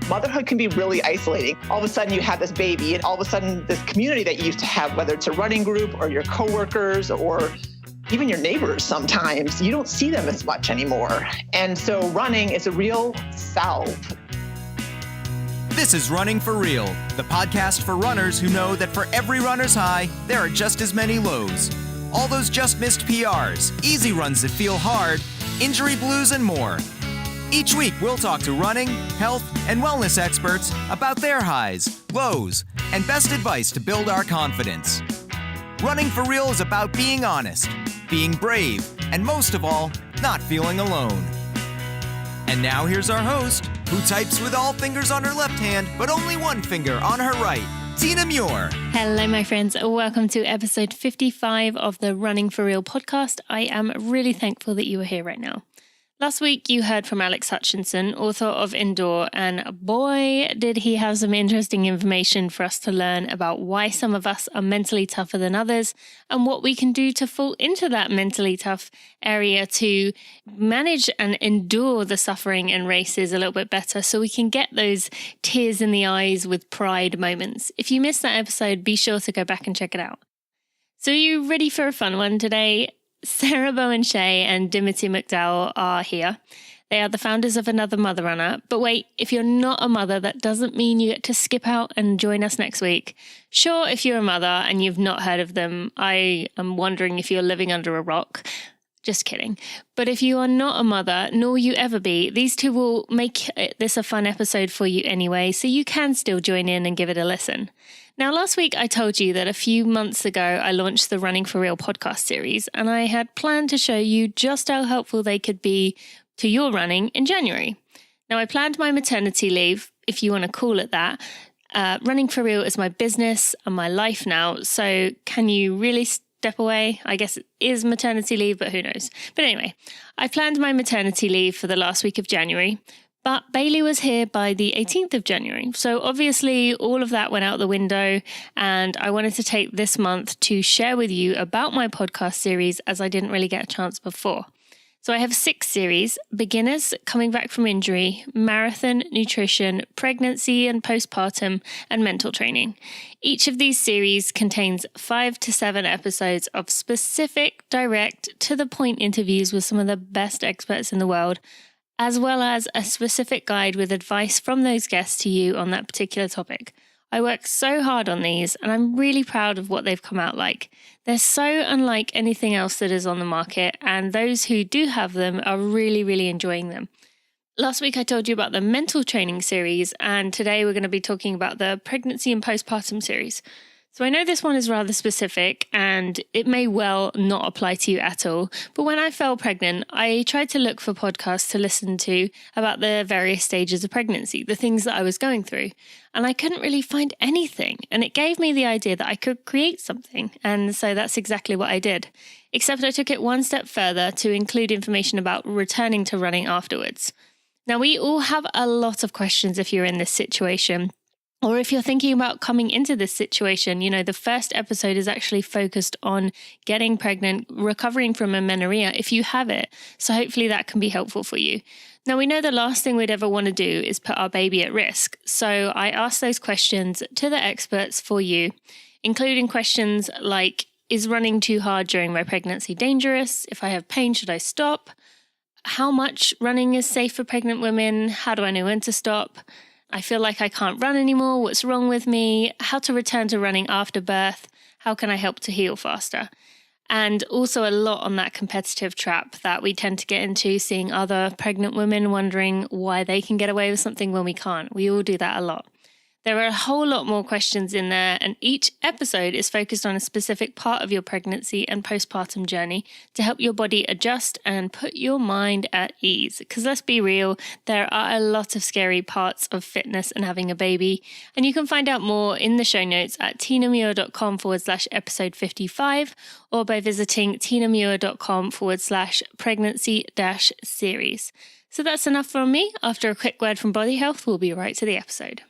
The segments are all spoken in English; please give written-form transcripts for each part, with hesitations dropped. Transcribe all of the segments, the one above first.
Motherhood can be really isolating. All of a sudden you have this baby and all of a sudden this community that you used to have, whether it's a running group or your coworkers or even your neighbors sometimes, you don't see them as much anymore. And so running is a real salve. This is Running for Real, the podcast for runners who know that for every runner's high, there are just as many lows. All those just missed PRs, easy runs that feel hard, injury blues, and more. Each week, we'll talk to running, health, and wellness experts about their highs, lows, and best advice to build our confidence. Running for Real is about being honest, being brave, and most of all, not feeling alone. And now here's our host, who types with all fingers on her left hand, but only one finger on her right, Tina Muir. Hello, my friends. Welcome to episode 55 of the Running for Real podcast. I am really thankful that you are here right now. Last week, you heard from Alex Hutchinson, author of Endure, and boy, did he have some interesting information for us to learn about why some of us are mentally tougher than others and what we can do to fall into that mentally tough area to manage and endure the suffering in races a little bit better so we can get those tears in the eyes with pride moments. If you missed that episode, be sure to go back and check it out. So are you ready for a fun one today? Sarah, Bowen, Shea and Dimity McDowell are here. They are the founders of Another Mother Runner. But wait, if you're not a mother, that doesn't mean you get to skip out and join us next week. Sure, if you're a mother and you've not heard of them, I am wondering if you're living under a rock. Just kidding. But if you are not a mother, nor will you ever be, these two will make this a fun episode for you anyway, so you can still join in and give it a listen. Now, last week I told you that a few months ago I launched the Running for Real podcast series, and I had planned to show you just how helpful they could be to your running in January. Now, I planned my maternity leave, if you want to call it that. Running for Real is my business and my life now, so can you really step away? I guess it is maternity leave, but who knows? But anyway, I planned my maternity leave for the last week of January. But Bailey was here by the 18th of January. So obviously all of that went out the window, and I wanted to take this month to share with you about my podcast series as I didn't really get a chance before. So I have 6 series: beginners, coming back from injury, marathon, nutrition, pregnancy and postpartum, and mental training. Each of these series contains 5 to 7 episodes of specific, direct, to the point interviews with some of the best experts in the world, as well as a specific guide with advice from those guests to you on that particular topic. I worked so hard on these, and I'm really proud of what they've come out like. They're so unlike anything else that is on the market, and those who do have them are really, really enjoying them. Last week I told you about the mental training series, and today we're going to be talking about the pregnancy and postpartum series. So I know this one is rather specific and it may well not apply to you at all, but when I fell pregnant, I tried to look for podcasts to listen to about the various stages of pregnancy, the things that I was going through, and I couldn't really find anything, and it gave me the idea that I could create something, and so that's exactly what I did, except I took it one step further to include information about returning to running afterwards. Now, we all have a lot of questions if you're in this situation. Or if you're thinking about coming into this situation, you know, the first episode is actually focused on getting pregnant, recovering from amenorrhea if you have it. So hopefully that can be helpful for you. Now, we know the last thing we'd ever want to do is put our baby at risk. So I asked those questions to the experts for you, including questions like, is running too hard during my pregnancy dangerous? If I have pain, should I stop? How much running is safe for pregnant women? How do I know when to stop? I feel like I can't run anymore. What's wrong with me? How to return to running after birth? How can I help to heal faster? And also a lot on that competitive trap that we tend to get into, seeing other pregnant women wondering why they can get away with something when we can't. We all do that a lot. There are a whole lot more questions in there, and each episode is focused on a specific part of your pregnancy and postpartum journey to help your body adjust and put your mind at ease. Because let's be real, there are a lot of scary parts of fitness and having a baby, and you can find out more in the show notes at tinamuir.com/episode 55 or by visiting tinamuir.com/pregnancy-series. So that's enough from me. After a quick word from Body Health, we'll be right to the episode.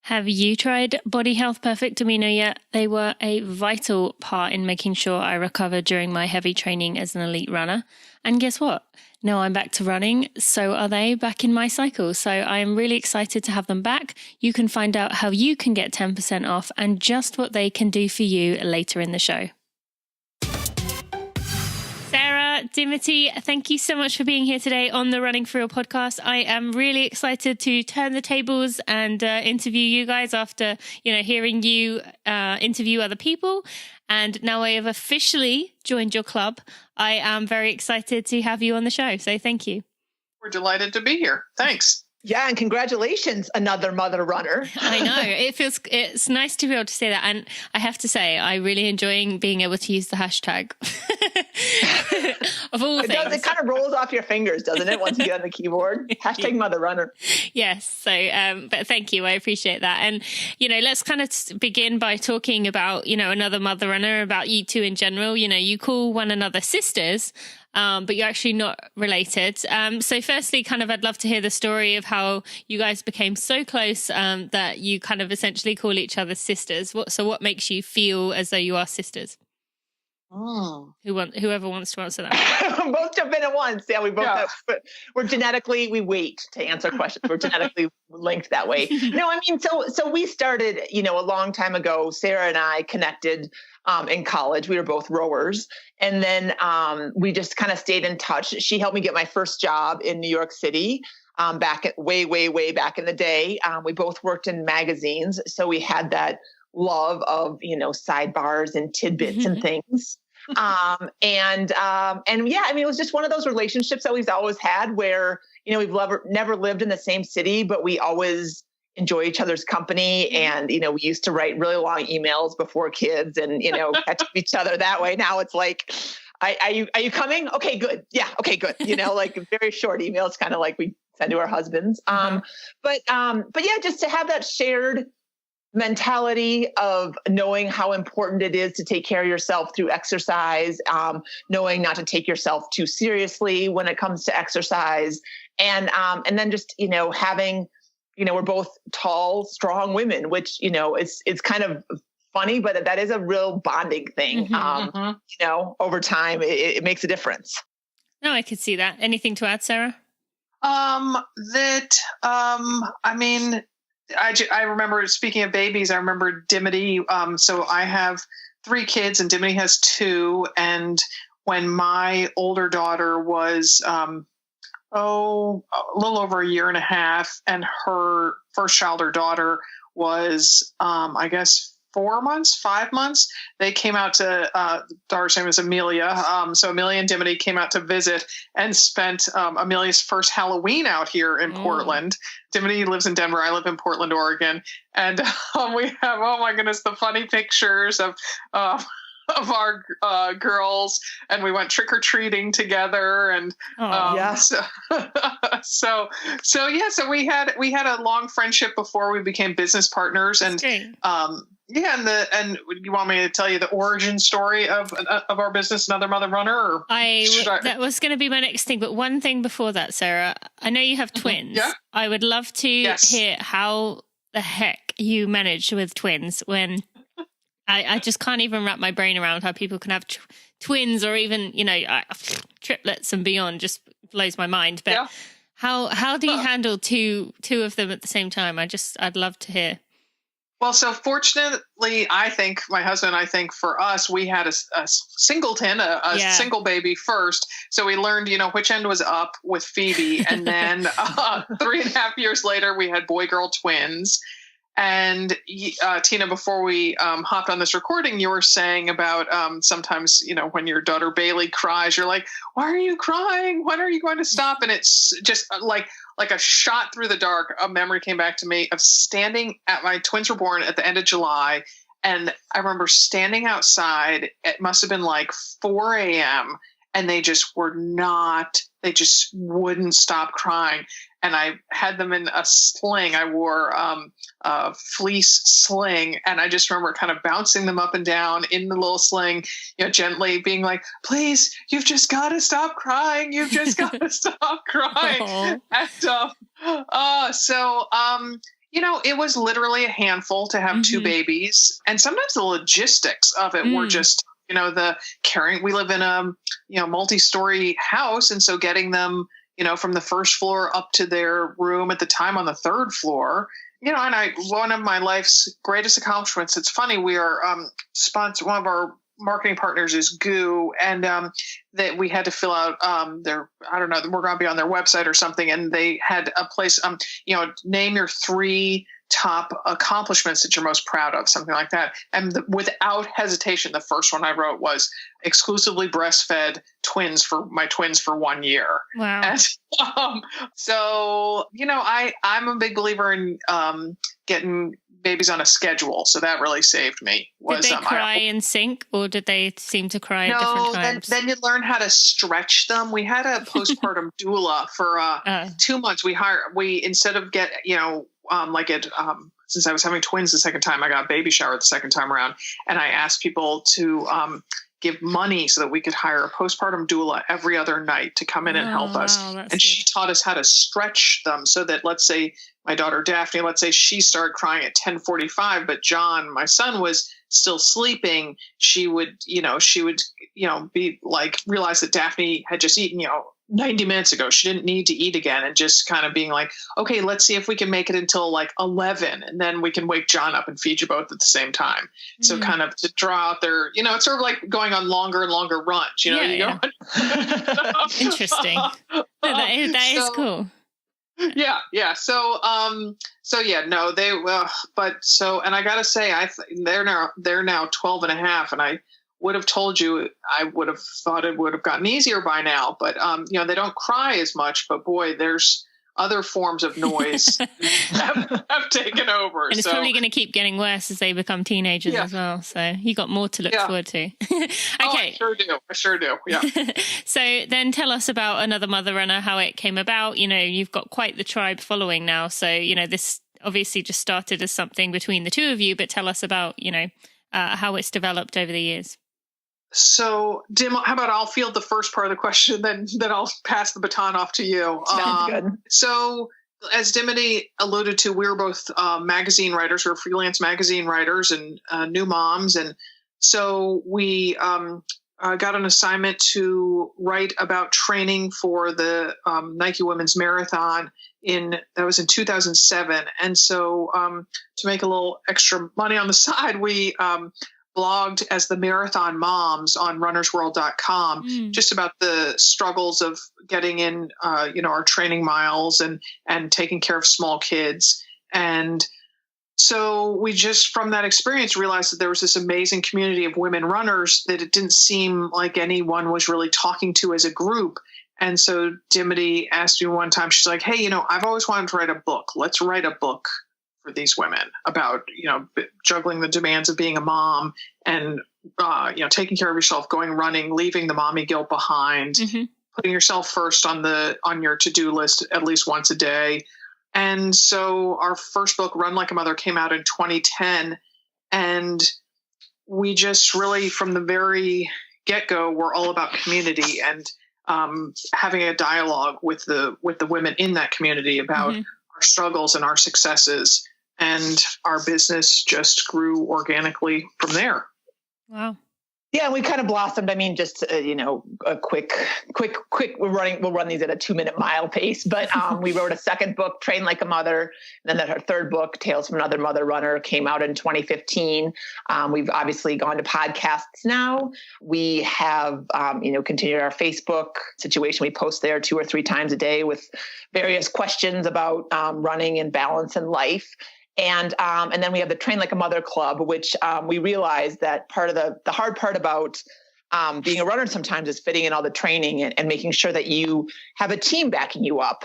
Have you tried Body Health Perfect Amino yet? They were a vital part in making sure I recovered during my heavy training as an elite runner. And guess what? Now I'm back to running, so are they back in my cycle. So I am really excited to have them back. You can find out how you can get 10% off and just what they can do for you later in the show. Sarah, Dimity, thank you so much for being here today on the Running for Real podcast. I am really excited to turn the tables and interview you guys after, hearing you interview other people. And now I have officially joined your club. I am very excited to have you on the show. So thank you. We're delighted to be here. Thanks. Yeah, and congratulations, another mother runner. I know. It's nice to be able to say that. And I have to say, I really enjoy being able to use the hashtag of all things. It kind of rolls off your fingers, doesn't it, once you get on the keyboard? Hashtag mother runner. Yes. So, but thank you. I appreciate that. And, let's kind of begin by talking about, another mother runner, about you two in general. You call one another sisters. But you're actually not related. So firstly, I'd love to hear the story of how you guys became so close that you kind of essentially call each other sisters. What makes you feel as though you are sisters? Whoever wants to answer that. Both jump in at once. Yeah, we both have, we wait to answer questions. We're genetically linked that way. No, I mean, so we started, a long time ago. Sarah and I connected in college. We were both rowers. And then we just kind of stayed in touch. She helped me get my first job in New York City way back in the day. We both worked in magazines. So we had that love of, sidebars and tidbits and things. And yeah, I mean, it was just one of those relationships that we've always had where, we've never lived in the same city, but we always enjoy each other's company. And, we used to write really long emails before kids and, catch each other that way. Now it's like, are you coming? Okay, good. Yeah. Okay, good. Like very short emails, kind of like we send to our husbands. But yeah, just to have that shared mentality of knowing how important it is to take care of yourself through exercise, knowing not to take yourself too seriously when it comes to exercise. And then just, having, we're both tall, strong women, which, it's kind of funny, but that is a real bonding thing. Over time, it makes a difference. No, I could see that. Anything to add, Sarah? I remember, speaking of babies, I remember Dimity. So I have 3 kids and Dimity has 2. And when my older daughter was, a little over a year and a half, and her first child or daughter was, 5 months, they came out to, daughter's name was Amelia. So Amelia and Dimity came out to visit and spent Amelia's first Halloween out here in Portland. Dimity lives in Denver. I live in Portland, Oregon. And we have, oh my goodness, the funny pictures of our girls, and we went trick-or-treating together. And so we had a long friendship before we became business partners. And and you want me to tell you the origin story of our business, Another Mother Runner? Or that was going to be my next thing, but one thing before that, Sarah. I know you have twins. Yeah. I would love to hear how the heck you manage with twins when I just can't even wrap my brain around how people can have twins or even, triplets and beyond. Just blows my mind. But how do you handle two of them at the same time? I'd love to hear. Well, so fortunately, I think my husband, for us, we had a singleton, a single baby first. So we learned, which end was up with Phoebe. And then 3.5 years later, we had boy-girl twins. And Tina, before we hopped on this recording, you were saying about sometimes, when your daughter Bailey cries, you're like, why are you crying? When are you going to stop? And it's just like a shot through the dark. A memory came back to me of standing my twins were born at the end of July. And I remember standing outside. It must have been like 4 a.m. And they just wouldn't stop crying. And I had them in a sling. I wore a fleece sling. And I just remember kind of bouncing them up and down in the little sling, gently being like, please, you've just got to stop crying. You've just got to stop crying. And It was literally a handful to have two babies. And sometimes the logistics of it were just, the caring. We live in a, multi-story house. And so getting them, from the first floor up to their room at the time on the third floor, and one of my life's greatest accomplishments, it's funny, we are one of our marketing partners is GOO, and that we had to fill out we're going to be on their website or something, and they had a place, name your 3 top accomplishments that you're most proud of, something like that. And without hesitation, the first one I wrote was exclusively breastfed my twins for 1 year. Wow. And so, I'm a big believer in getting babies on a schedule. So that really saved me. Did they cry in sync, or did they seem to cry at different times? Then you learn how to stretch them. We had a postpartum doula for 2 months. We instead of since I was having twins the second time, I got a baby shower the second time around, and I asked people to give money so that we could hire a postpartum doula every other night to come in and help us. And she taught us how to stretch them so that, let's say my daughter Daphne, let's say she started crying at 10:45, but John, my son, was still sleeping. She would be like, realize that Daphne had just eaten, 90 minutes ago. She didn't need to eat again, and just kind of being like, okay, let's see if we can make it until like 11, and then we can wake John up and feed you both at the same time. So kind of to draw out their, it's sort of like going on longer and longer runs, Interesting. That is cool. Yeah. So, and I gotta say, they're now 12 and a half, and I would have told you, I would have thought it would have gotten easier by now, but, they don't cry as much, but boy, there's other forms of noise have taken over. And it's probably going to keep getting worse as they become teenagers as well. So you got more to look forward to. Okay. Oh, I sure do. Yeah. So then tell us about Another Mother Runner, how it came about. You've got quite the tribe following now. So, this obviously just started as something between the two of you, but tell us about, how it's developed over the years. So, Dim, how about I'll field the first part of the question, then I'll pass the baton off to you. Sounds good. So, as Dimity alluded to, we were both magazine writers. We were freelance magazine writers and new moms. And so we got an assignment to write about training for the Nike Women's Marathon that was in 2007. And so to make a little extra money on the side, we blogged as the Marathon Moms on runnersworld.com, just about the struggles of getting in, our training miles and taking care of small kids. And so we just, from that experience, realized that there was this amazing community of women runners that it didn't seem like anyone was really talking to as a group. And so Dimity asked me one time, she's like, hey, I've always wanted to write a book. Let's write a book for these women about, juggling the demands of being a mom and, taking care of yourself, going running, leaving the mommy guilt behind, putting yourself first on your to-do list at least once a day. And so our first book, Run Like a Mother, came out in 2010. And we just really, from the very get-go, were all about community and having a dialogue with the women in that community about our struggles and our successes. And our business just grew organically from there. Wow. Yeah, we kind of blossomed. I mean, just, a quick, we'll run these at a 2-minute mile pace, but we wrote a second book, Train Like a Mother. And then our third book, Tales from Another Mother Runner, came out in 2015. We've obviously gone to podcasts now. We have, continued our Facebook situation. We post there 2 or 3 times a day with various questions about running and balance in life. And then we have the Train Like a Mother Club, which we realized that part of the hard part about being a runner sometimes is fitting in all the training and making sure that you have a team backing you up.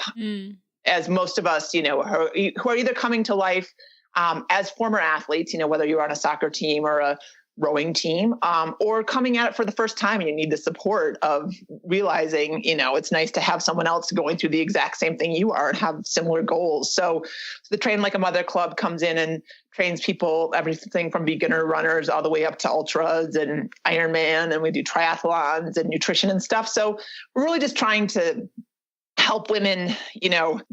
As most of us, who are either coming to life as former athletes, whether you're on a soccer team or a rowing team, or coming at it for the first time and you need the support of realizing, it's nice to have someone else going through the exact same thing you are and have similar goals. So the Train Like a Mother Club comes in and trains people, everything from beginner runners all the way up to ultras and Ironman, and we do triathlons and nutrition and stuff. So we're really just trying to help women,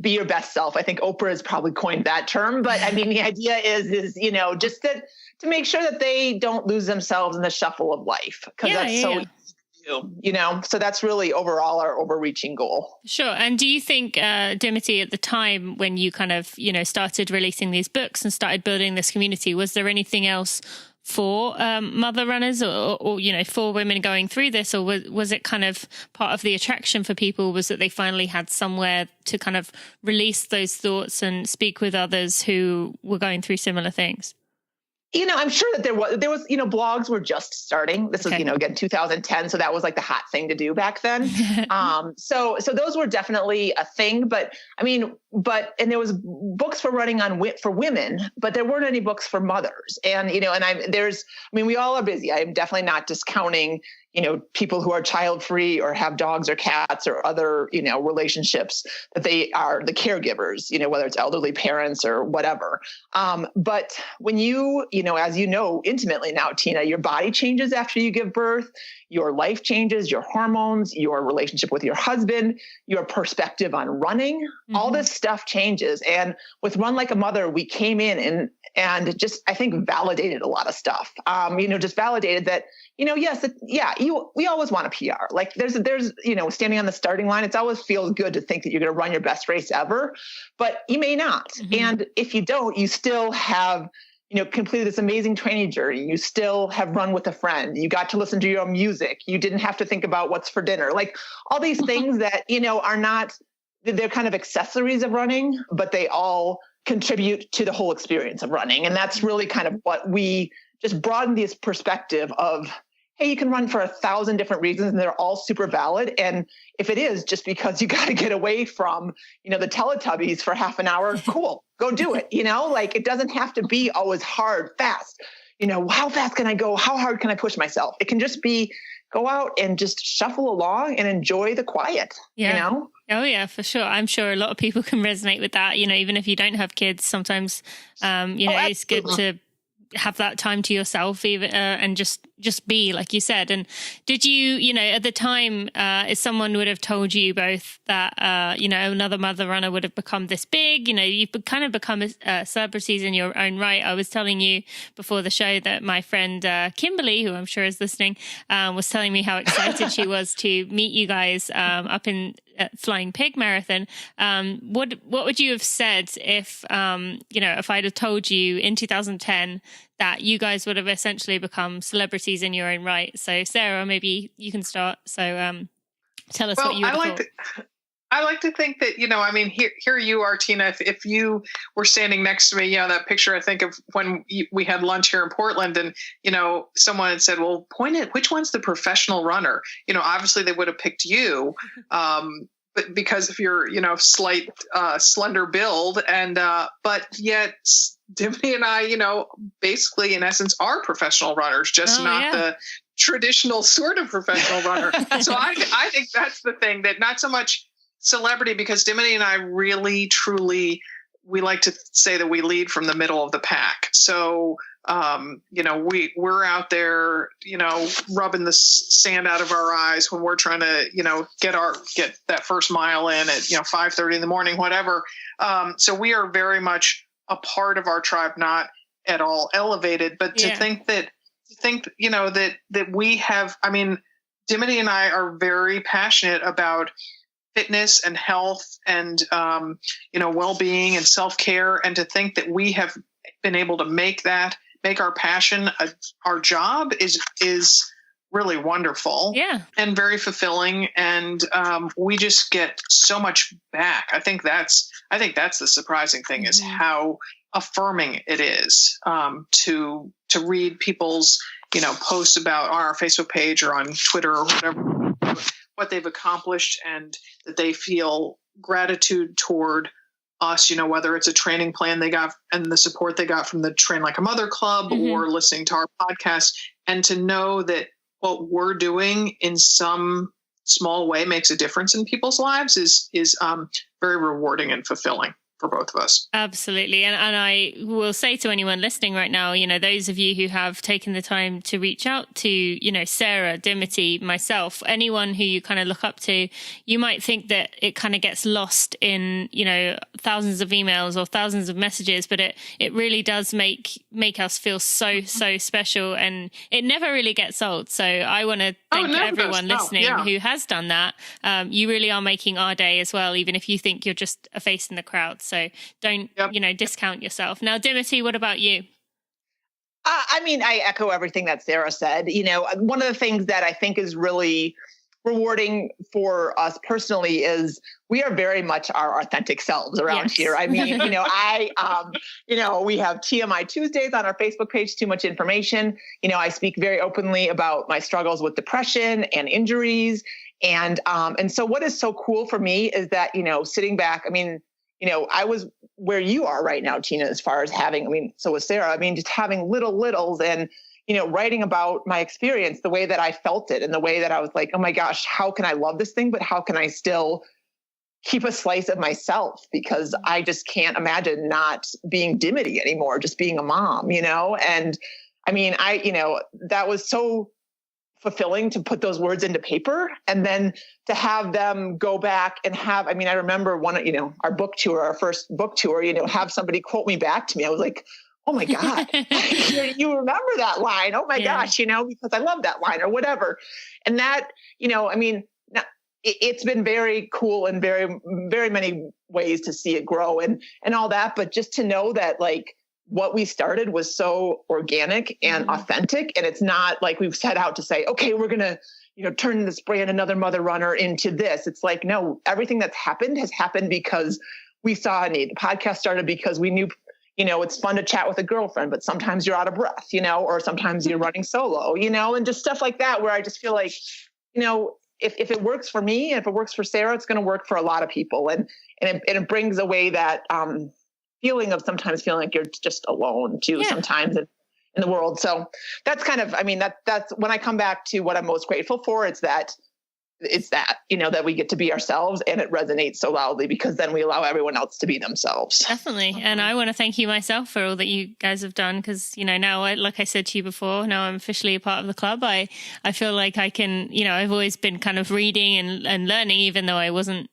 be your best self. I think Oprah has probably coined that term, but I mean, the idea is, just that to make sure that they don't lose themselves in the shuffle of life, because that's so easy to do, so that's really overall our overreaching goal. Sure. And do you think, Dimity, at the time when you kind of, started releasing these books and started building this community, was there anything else for mother runners or for women going through this, or was it kind of part of the attraction for people was that they finally had somewhere to kind of release those thoughts and speak with others who were going through similar things? I'm sure that there was, blogs were just starting. This was, again, 2010. So that was like the hot thing to do back then. So those were definitely a thing, but and there was books for running for women, but there weren't any books for mothers. And, we all are busy. I'm definitely not discounting, people who are child free or have dogs or cats or other, relationships, that they are the caregivers, whether it's elderly parents or whatever. But when you, as intimately now, Tina, your body changes after you give birth, your life changes, your hormones, your relationship with your husband, your perspective on running, all this stuff changes. And with Run Like a Mother, we came in and just, I think, validated a lot of stuff, just validated that, we always want a PR. Like there's, standing on the starting line, it always feels good to think that you're going to run your best race ever, but you may not. And if you don't, you still have, completed this amazing training journey. You still have run with a friend. You got to listen to your own music. You didn't have to think about what's for dinner. Like all these things that, are not, they're kind of accessories of running, but they all contribute to the whole experience of running. And that's really kind of what we just broaden this perspective of, hey, you can run for 1,000 different reasons and they're all super valid. And if it is just because you got to get away from, the Teletubbies for half an hour, cool, go do it. Like it doesn't have to be always hard, fast. How fast can I go? How hard can I push myself? It can just be go out and just shuffle along and enjoy the quiet, Oh yeah, for sure. I'm sure a lot of people can resonate with that. Even if you don't have kids, sometimes, it's good to have that time to yourself even and just be, like you said. And did you at the time, if someone would have told you both that another mother runner would have become this big, you've kind of become celebrities in your own right. I was telling you before the show that my friend Kimberly, who I'm sure is listening, was telling me how excited she was to meet you guys up in Flying Pig Marathon. What would you have said if if I'd have told you in 2010 that you guys would have essentially become celebrities in your own right? So Sarah, maybe you can start. So tell us what you would have thought. I like to think that, here you are, Tina, if you were standing next to me, that picture, I think of when we had lunch here in Portland and, someone had said, well, point it, which one's the professional runner? Obviously they would have picked you, but because of your, slight, slender build but yet Dimity and I, basically in essence are professional runners, just the traditional sort of professional runner. So I think that's the thing, that not so much celebrity, because Dimity and I really, truly, we like to say that we lead from the middle of the pack. So, we're out there, rubbing the sand out of our eyes when we're trying to, get that first mile in at, 5:30 in the morning, whatever. So we are very much a part of our tribe, not at all elevated, but to think that we have, Dimity and I are very passionate about fitness and health and, well-being and self-care. And to think that we have been able to make our passion our job is really wonderful. Yeah. And very fulfilling. And, we just get so much back. I think that's the surprising thing is how affirming it is, to read people's, posts about on our Facebook page or on Twitter or whatever, what they've accomplished and that they feel gratitude toward us, whether it's a training plan they got and the support they got from the Train Like a Mother Club or listening to our podcast, and to know that what we're doing in some small way makes a difference in people's lives is very rewarding and fulfilling. for both of us. Absolutely. And I will say to anyone listening right now, those of you who have taken the time to reach out to, Sarah, Dimity, myself, anyone who you kind of look up to, you might think that it kind of gets lost in, thousands of emails or thousands of messages, but it really does make us feel so special, and it never really gets old. So I want to thank everyone listening who has done that. You really are making our day as well, even if you think you're just a face in the crowd. So don't, discount yourself. Now, Dimity, what about you? I echo everything that Sarah said. One of the things that I think is really rewarding for us personally is we are very much our authentic selves around here. I mean, we have TMI Tuesdays on our Facebook page, Too Much Information. I speak very openly about my struggles with depression and injuries. And so what is so cool for me is that, sitting back, I was where you are right now, Tina, as far as so was Sarah, just having littles and, writing about my experience, the way that I felt it and the way that I was like, oh my gosh, how can I love this thing? But how can I still keep a slice of myself? Because I just can't imagine not being Dimity anymore, just being a mom, and that was so fulfilling to put those words into paper and then to have them go back and have, I remember our book tour, our first book tour, have somebody quote me back to me. I was like, oh my God, you remember that line. Oh my gosh, because I love that line or whatever. And that, it's been very cool in very, very many ways to see it grow and all that. But just to know that what we started was so organic and authentic. And it's not like we've set out to say, okay, we're going to, turn this brand, Another Mother Runner, into this. It's like, no, everything that's happened has happened because we saw a need. The podcast started because we knew, it's fun to chat with a girlfriend, but sometimes you're out of breath, or sometimes you're running solo, and just stuff like that, where I just feel like, if it works for me, and if it works for Sarah, it's going to work for a lot of people. And it brings away that, feeling of sometimes feeling like you're just alone too, sometimes in the world. So that's kind of, that's when I come back to what I'm most grateful for. It's that, that we get to be ourselves, and it resonates so loudly because then we allow everyone else to be themselves. Definitely. And I want to thank you myself for all that you guys have done. Cause now like I said to you before, now I'm officially a part of the club. I feel like I can, I've always been kind of reading and learning, even though I wasn't,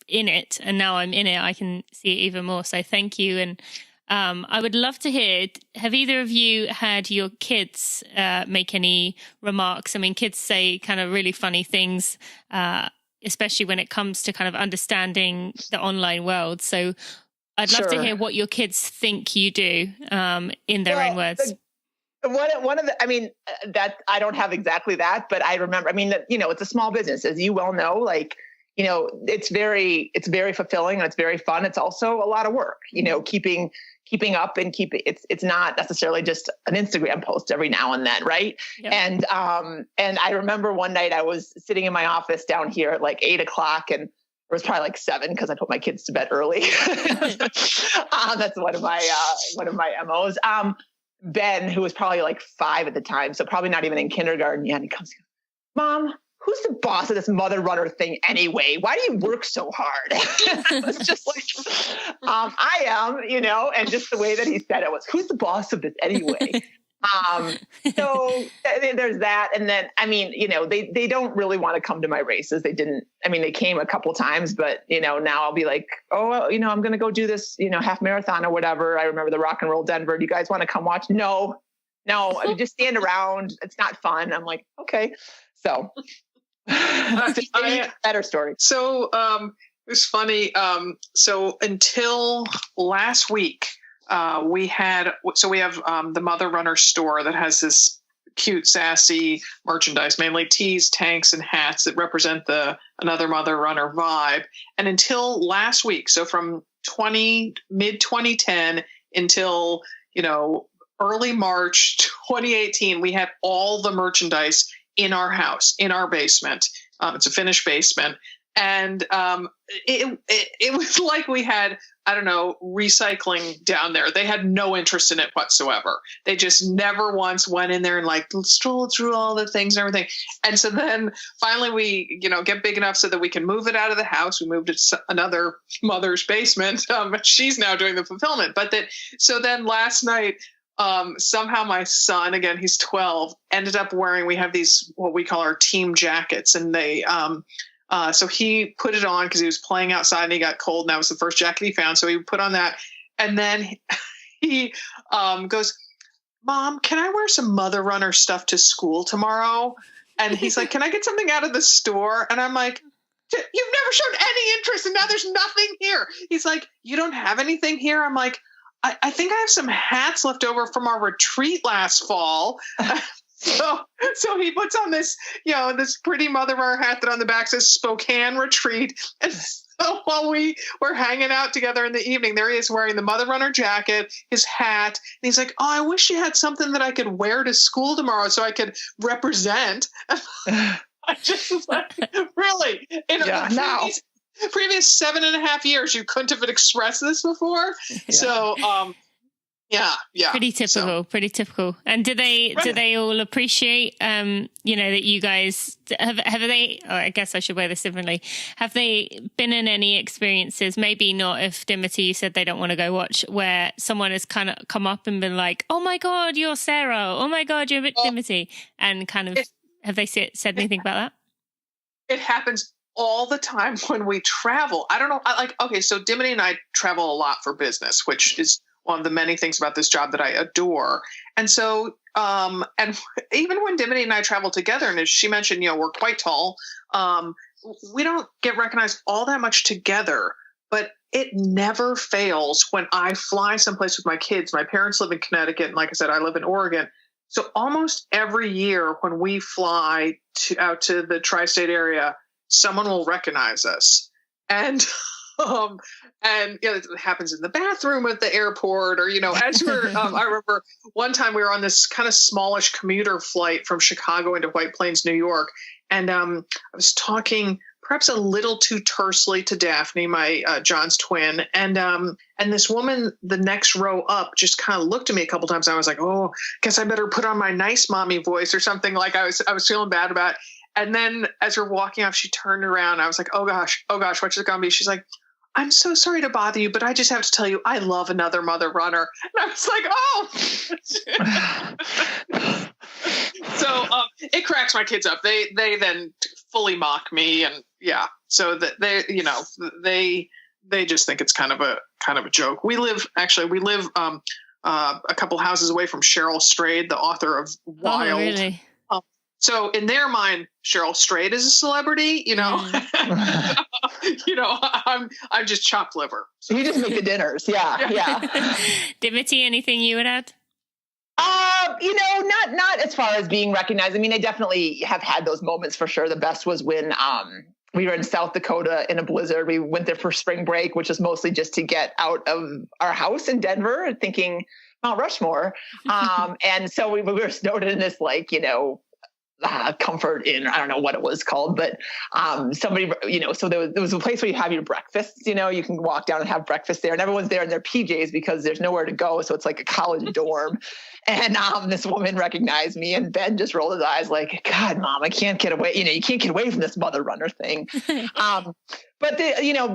in it, and now I'm in it, I can see it even more. So thank you. And I would love to hear, have either of you had your kids make any remarks? Kids say kind of really funny things, especially when it comes to kind of understanding the online world. So I'd love to hear what your kids think you do in their own words. One of the, that I don't have exactly that, but I remember, it's a small business, as you well know, it's very fulfilling and it's very fun. It's also a lot of work, keeping up and it's not necessarily just an Instagram post every now and then. Right. Yep. And I remember one night I was sitting in my office down here at 8:00, and it was probably 7 because I put my kids to bed early. That's one of my MOs. Ben, who was probably 5 at the time, so probably not even in kindergarten yet, he comes, Mom, who's the boss of this mother runner thing anyway? Why do you work so hard? I was just I am, and just the way that he said it was, who's the boss of this anyway? So there's that. And then, they don't really want to come to my races. They didn't, they came a couple times, but, now I'll be like, oh, I'm going to go do this, half marathon or whatever. I remember the Rock and Roll Denver. Do you guys want to come watch? No, just stand around. It's not fun. I'm like, okay. So better story. So, it was funny. So until last week, we have the Mother Runner store that has this cute, sassy merchandise, mainly tees, tanks, and hats that represent the Another Mother Runner vibe. And until last week, so from mid 2010 until, early March 2018, we had all the merchandise in our house, in our basement. It's a finished basement. And it was like we had, I don't know, recycling down there. They had no interest in it whatsoever. They just never once went in there and like strolled through all the things and everything. And so then finally we, get big enough so that we can move it out of the house. We moved it to another mother's basement. She's now doing the fulfillment. So then last night, somehow my son, again, he's 12, ended up wearing, we have these, what we call our team jackets. And they, so he put it on because he was playing outside and he got cold, and that was the first jacket he found. So he put on that. And then he goes, Mom, can I wear some Mother Runner stuff to school tomorrow? And he's like, can I get something out of the store? And I'm like, you've never shown any interest, and now there's nothing here. He's like, you don't have anything here? I'm like, I think I have some hats left over from our retreat last fall. So he puts on this, this pretty Mother Runner hat that on the back says Spokane Retreat. And so while we were hanging out together in the evening, there he is wearing the Mother Runner jacket, his hat. And he's like, oh, I wish you had something that I could wear to school tomorrow so I could represent. I just was like, really? Previous 7.5 years, you couldn't have expressed this before. Yeah. So, yeah. Pretty typical. And do they all appreciate, that you guys have they, or I guess I should wear this differently. Have they been in any experiences, maybe not if Dimity said they don't want to go watch, where someone has kind of come up and been like, oh my God, you're Sarah. Oh my God, you're Dimity. And kind of, have they said anything about that? It happens all the time when we travel. I don't know. So Dimity and I travel a lot for business, which is one of the many things about this job that I adore. And so, and even when Dimity and I travel together, and as she mentioned, we're quite tall, we don't get recognized all that much together, but it never fails when I fly someplace with my kids. My parents live in Connecticut, and like I said, I live in Oregon. So almost every year when we fly out to the tri-state area, someone will recognize us. And it happens in the bathroom at the airport, or, as we're, I remember one time we were on this kind of smallish commuter flight from Chicago into White Plains, New York. And I was talking perhaps a little too tersely to Daphne, my John's twin. And this woman, the next row up, just kind of looked at me a couple times. I was like, oh, guess I better put on my nice mommy voice or something. Like I was feeling bad about it. And then as we're walking off, she turned around. I was like, oh gosh, what's it going to be? She's like, I'm so sorry to bother you, but I just have to tell you, I love another Mother Runner. And I was like, oh. So it cracks my kids up. They then fully mock me, and so that they just think it's kind of a joke. We live a couple houses away from Cheryl Strayed, the author of Wild. Oh, really? So in their mind, Cheryl Strayed is a celebrity, I'm just chopped liver. So you just make the dinners. Yeah. Dimity, anything you would add? Not as far as being recognized. I mean, I definitely have had those moments for sure. The best was when we were in South Dakota in a blizzard. We went there for spring break, which is mostly just to get out of our house in Denver, thinking Mount Rushmore. And so we were snowed in this comfort inn. I don't know what it was called, but somebody, so there was a place where you have your breakfast, you can walk down and have breakfast there, and everyone's there in their PJs because there's nowhere to go. So it's like a college dorm. And this woman recognized me, and Ben just rolled his eyes like, God, Mom, I can't get away. You can't get away from this Mother Runner thing. But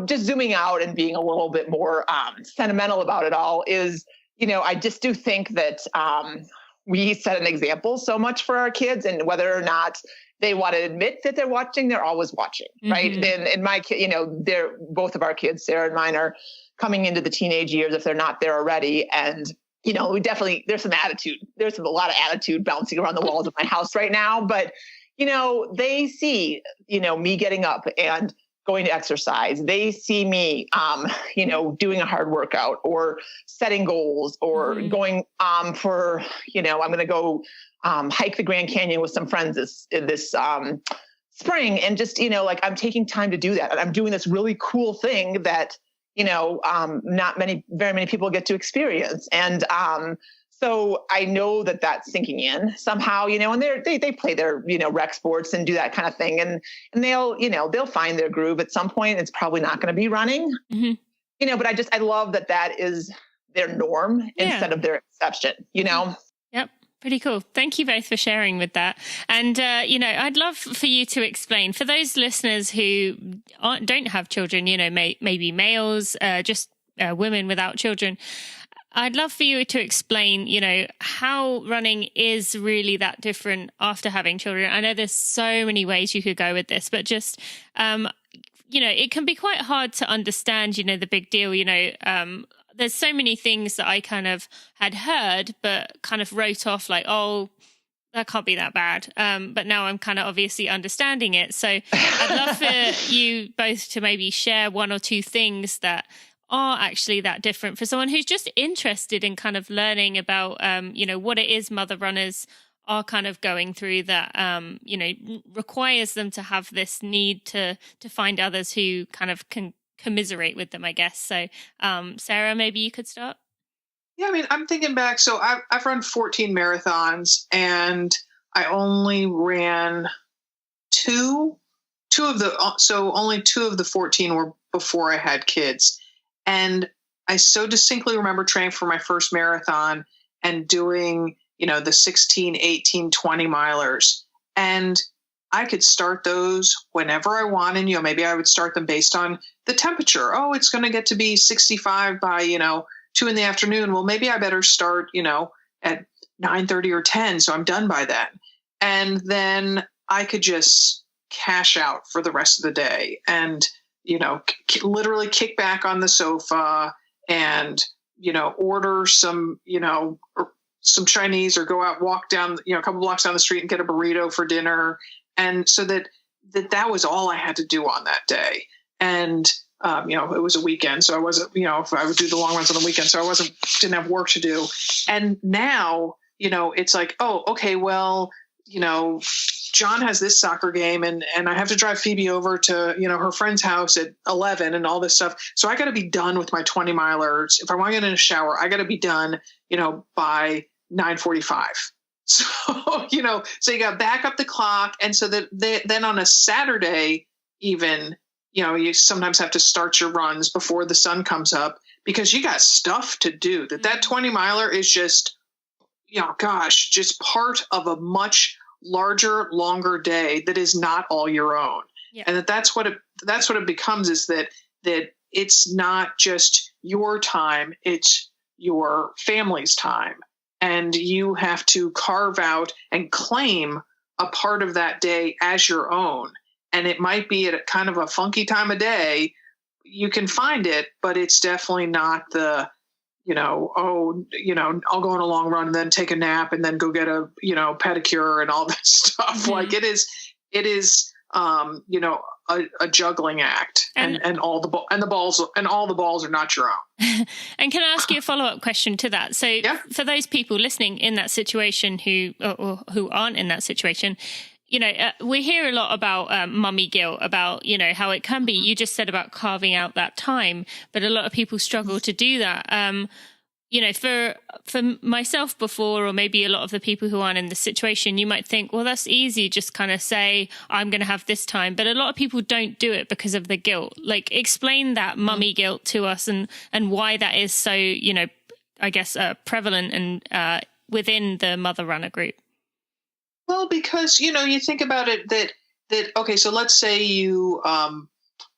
just zooming out and being a little bit more sentimental about it all is, I just do think that we set an example so much for our kids, and whether or not they want to admit that they're watching, they're always watching, right? And in my kid, they're both of our kids, Sarah and mine, are coming into the teenage years if they're not there already. And, we definitely, there's a lot of attitude bouncing around the walls of my house right now, but, they see, me getting up and going to exercise. They see me, doing a hard workout or setting goals or going for, I'm going to go hike the Grand Canyon with some friends this spring. And just, I'm taking time to do that. And I'm doing this really cool thing that, not very many people get to experience. And So I know that that's sinking in somehow, and they play their, rec sports and do that kind of thing. And they'll find their groove at some point. It's probably not going to be running, but I love that is their norm instead of their exception, Yep. Pretty cool. Thank you both for sharing with that. And, I'd love for you to explain for those listeners who don't have children, maybe males, just women without children. I'd love for you to explain, how running is really that different after having children. I know there's so many ways you could go with this, but just, it can be quite hard to understand, the big deal, there's so many things that I kind of had heard, but kind of wrote off like, oh, that can't be that bad. But now I'm kind of obviously understanding it. So I'd love for you both to maybe share one or two things that are actually that different for someone who's just interested in kind of learning about, what it is mother runners are kind of going through that, requires them to have this need to find others who kind of can commiserate with them, I guess. So, Sarah, maybe you could start. Yeah, I mean, I'm thinking back. So I've run 14 marathons, and I only ran only two of the 14 were before I had kids. And I so distinctly remember training for my first marathon and doing, the 16, 18, 20 milers. And I could start those whenever I wanted. Maybe I would start them based on the temperature. Oh, it's going to get to be 65 by, 2 p.m. Well, maybe I better start, at 9:30 or 10. So I'm done by then. And then I could just cash out for the rest of the day and, literally kick back on the sofa and, order some, some Chinese or go out, walk down, a couple blocks down the street and get a burrito for dinner. And so that was all I had to do on that day. And, it was a weekend. So I wasn't, if I would do the long runs on the weekend, so I didn't have work to do. And now, it's like, oh, okay, well, John has this soccer game and I have to drive Phoebe over to, her friend's house at 11 and all this stuff. So I got to be done with my 20 milers. If I want to get in a shower, I got to be done, by 9:45. So, so you got to back up the clock. And so that then on a Saturday, even, you sometimes have to start your runs before the sun comes up because you got stuff to do. That 20 miler is just, just part of a much larger, longer day that is not all your own. Yeah. And that's what it becomes is that it's not just your time, it's your family's time. And you have to carve out and claim a part of that day as your own. And it might be at a kind of a funky time of day. You can find it, but it's definitely not the, I'll go on a long run and then take a nap and then go get a, pedicure and all this stuff. Mm-hmm. Like it is, a juggling act and all the balls are not your own. And can I ask you a follow-up question to that? So for those people listening in that situation who aren't in that situation, we hear a lot about mummy guilt, about, how it can be. You just said about carving out that time, but a lot of people struggle to do that. For myself before, or maybe a lot of the people who aren't in this situation, you might think, well, that's easy. Just kind of say, I'm going to have this time. But a lot of people don't do it because of the guilt. Like, explain that mummy guilt to us and why that is so, I guess, prevalent and within the mother runner group. Well, because, you think about it that, okay, so let's say you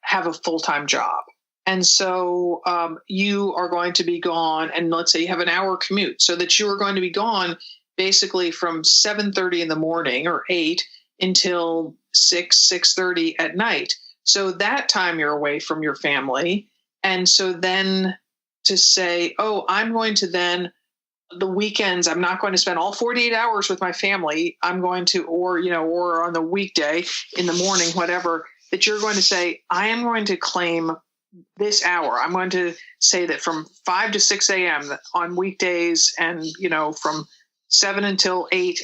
have a full-time job. And so you are going to be gone, and let's say you have an hour commute, so that you are going to be gone basically from 7:30 in the morning or 8 until 6:30 at night. So that time you're away from your family. And so then to say, oh, I'm going to then the weekends, I'm not going to spend all 48 hours with my family. I'm going to, or on the weekday in the morning, whatever, that you're going to say, I am going to claim this hour. I'm going to say that from 5 to 6 a.m. on weekdays and, from 7 until 8,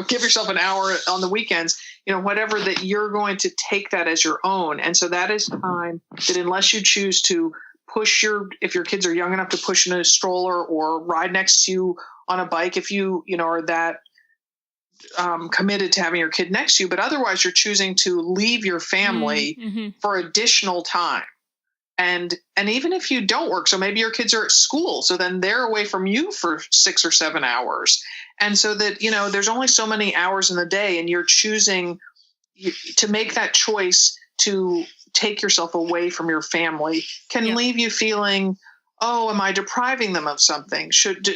give yourself an hour on the weekends, whatever, that you're going to take that as your own. And so that is time that unless you choose to if your kids are young enough to push in a stroller or ride next to you on a bike, if you know, are that committed to having your kid next to you, but otherwise you're choosing to leave your family for additional time. And even if you don't work, so maybe your kids are at school, so then they're away from you for 6 or 7 hours. And so that, you know, there's only so many hours in the day, and you're choosing to make that choice to take yourself away from your family can leave you feeling, oh, am I depriving them of something? Should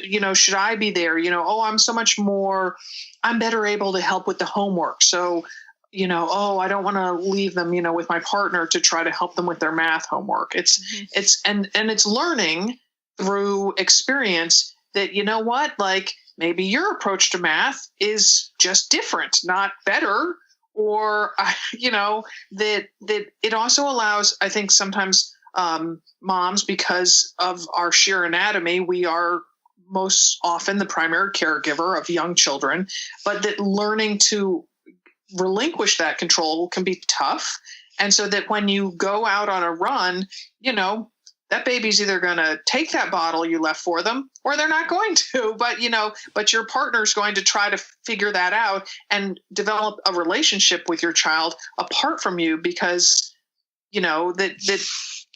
I be there? You know, oh, I'm better able to help with the homework. So, you know, oh, I don't want to leave them, you know, with my partner to try to help them with their math homework. It's learning through experience that, you know what, like maybe your approach to math is just different, not better. Or, you know, that it also allows, I think sometimes moms, because of our sheer anatomy, we are most often the primary caregiver of young children, but that learning to relinquish that control can be tough. And so that when you go out on a run, you know, that baby's either going to take that bottle you left for them or they're not going to, but your partner's going to try to figure that out and develop a relationship with your child apart from you, because, you know, that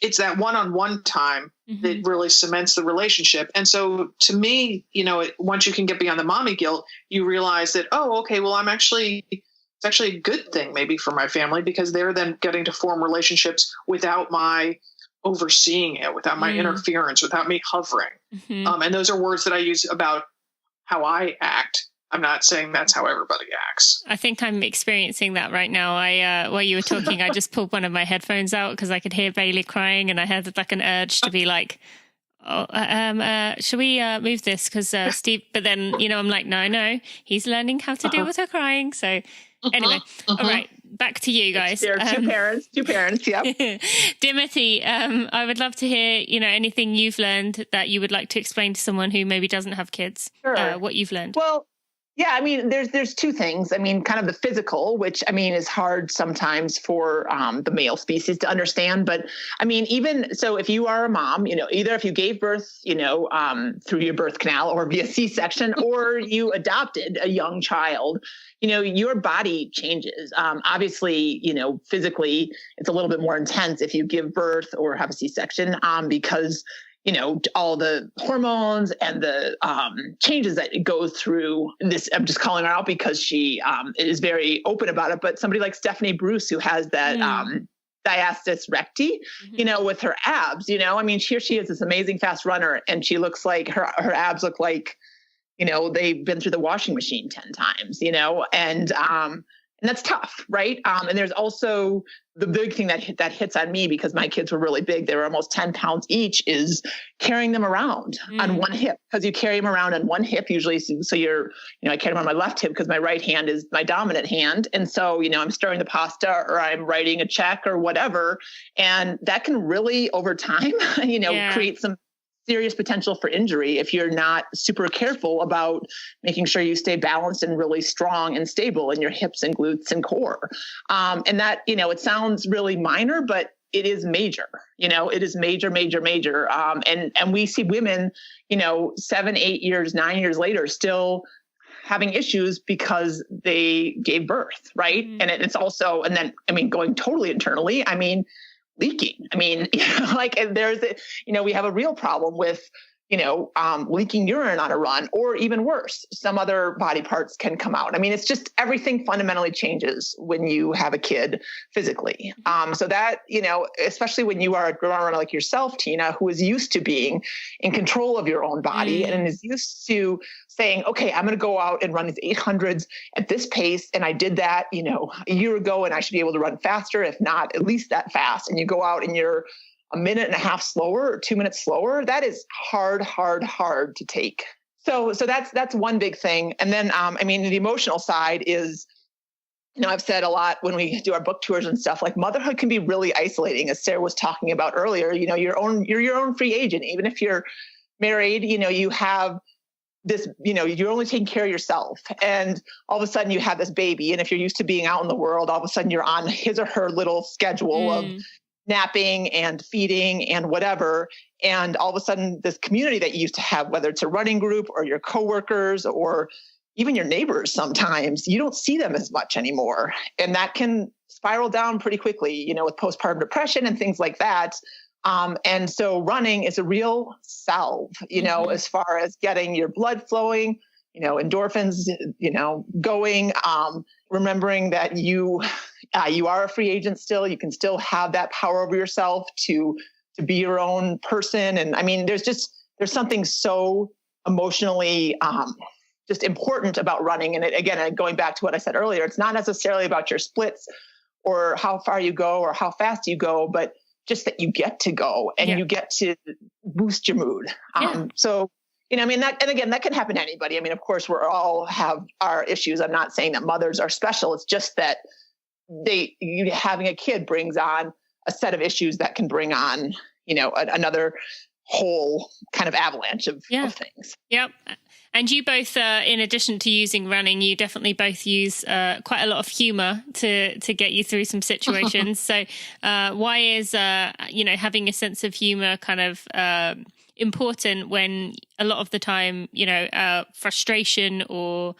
it's that one-on-one time that really cements the relationship. And so to me, you know, once you can get beyond the mommy guilt, you realize that, oh, okay, well, it's actually a good thing maybe for my family, because they're then getting to form relationships without my overseeing it, without my interference, without me hovering. And those are words that I use about how I act. I'm not saying that's how everybody acts. I think I'm experiencing that right now. While you were talking, I just pulled one of my headphones out because I could hear Bailey crying, and I had like an urge to be like, should we move this? Because Steve, but then, you know, I'm like, no, he's learning how to deal with her crying. So anyway, all right, back to you guys. There are two parents. Yep. Dimity, I would love to hear, you know, anything you've learned that you would like to explain to someone who maybe doesn't have kids. Sure. What you've learned. Well, yeah, I mean, there's two things. I mean, kind of the physical, which I mean is hard sometimes for the male species to understand. But I mean, even so, if you are a mom, you know, either if you gave birth, you know, through your birth canal or via C-section, or you adopted a young child, you know, your body changes. Obviously, you know, physically, it's a little bit more intense if you give birth or have a C-section, because you know, all the hormones and the changes that go through this. I'm just calling her out because she is very open about it. But somebody like Stephanie Bruce, who has that diastasis recti, you know, with her abs, you know, I mean, here she is, this amazing fast runner, and she looks like her abs look like, you know, they've been through the washing machine 10 times, you know, and that's tough, right? And there's also the big thing that hits on me, because my kids were really big. They were almost 10 pounds each, is carrying them around on one hip, because you carry them around on one hip usually. So I carry them on my left hip because my right hand is my dominant hand. And so, you know, I'm stirring the pasta or I'm writing a check or whatever. And that can really, over time, you know, create some serious potential for injury if you're not super careful about making sure you stay balanced and really strong and stable in your hips and glutes and core. And that, you know, it sounds really minor, but it is major. You know, it is major. And we see women, you know, 7, 8 years, 9 years later, still having issues because they gave birth, right? And it's also, and then, I mean, going totally internally, I mean, leaking. I mean, you know, like there's, you know, we have a real problem with, you know, leaking urine on a run, or even worse, some other body parts can come out. I mean, it's just everything fundamentally changes when you have a kid physically. So that, you know, especially when you are a runner like yourself, Tina, who is used to being in control of your own body and is used to saying, okay, I'm going to go out and run these 800s at this pace. And I did that, you know, a year ago, and I should be able to run faster, if not at least that fast. And you go out and you're a minute and a half slower or 2 minutes slower. That is hard to take. So that's one big thing. And then, I mean, the emotional side is, you know, I've said a lot when we do our book tours and stuff, like motherhood can be really isolating, as Sarah was talking about earlier. You know, you're your own free agent. Even if you're married, you know, you have this, you know, you're only taking care of yourself, and all of a sudden you have this baby. And if you're used to being out in the world, all of a sudden you're on his or her little schedule of napping and feeding and whatever. And all of a sudden, this community that you used to have, whether it's a running group or your coworkers or even your neighbors, sometimes you don't see them as much anymore. And that can spiral down pretty quickly, with postpartum depression and things like that. And so running is a real salve, as far as getting your blood flowing, endorphins, going, remembering that you are a free agent still. You can still have that power over yourself to be your own person. And I mean, there's something so emotionally just important about running. And again, going back to what I said earlier, it's not necessarily about your splits or how far you go or how fast you go, but just that you get to go and you get to boost your mood. So, that can happen to anybody. I mean, of course, we're all have our issues. I'm not saying that mothers are special. It's just that having a kid brings on a set of issues that can bring on, another whole kind of avalanche of things. Yep. And you both, in addition to using running, you definitely both use quite a lot of humor to get you through some situations. So why is, having a sense of humor kind of important when a lot of the time, frustration or,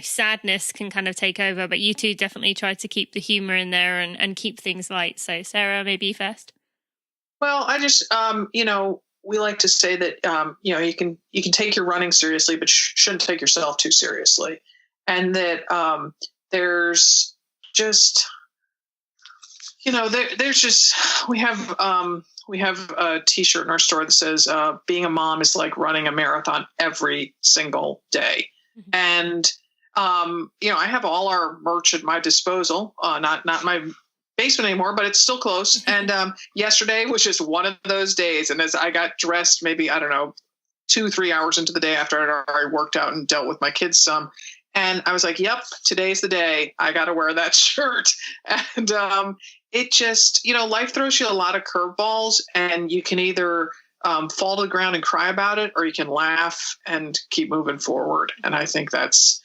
sadness can kind of take over, but you two definitely try to keep the humor in there and keep things light. So Sarah, maybe you first. Well, I just, we like to say that, you can take your running seriously, but shouldn't take yourself too seriously. And that there's just, we have a t-shirt in our store that says, being a mom is like running a marathon every single day. Mm-hmm. And, I have all our merch at my disposal, not my basement anymore, but it's still close. And yesterday was just one of those days. And as I got dressed, maybe, 2-3 hours into the day after I'd already worked out and dealt with my kids some, and I was like, yep, today's the day. I got to wear that shirt. And it just, life throws you a lot of curveballs, and you can either fall to the ground and cry about it, or you can laugh and keep moving forward. And I think that's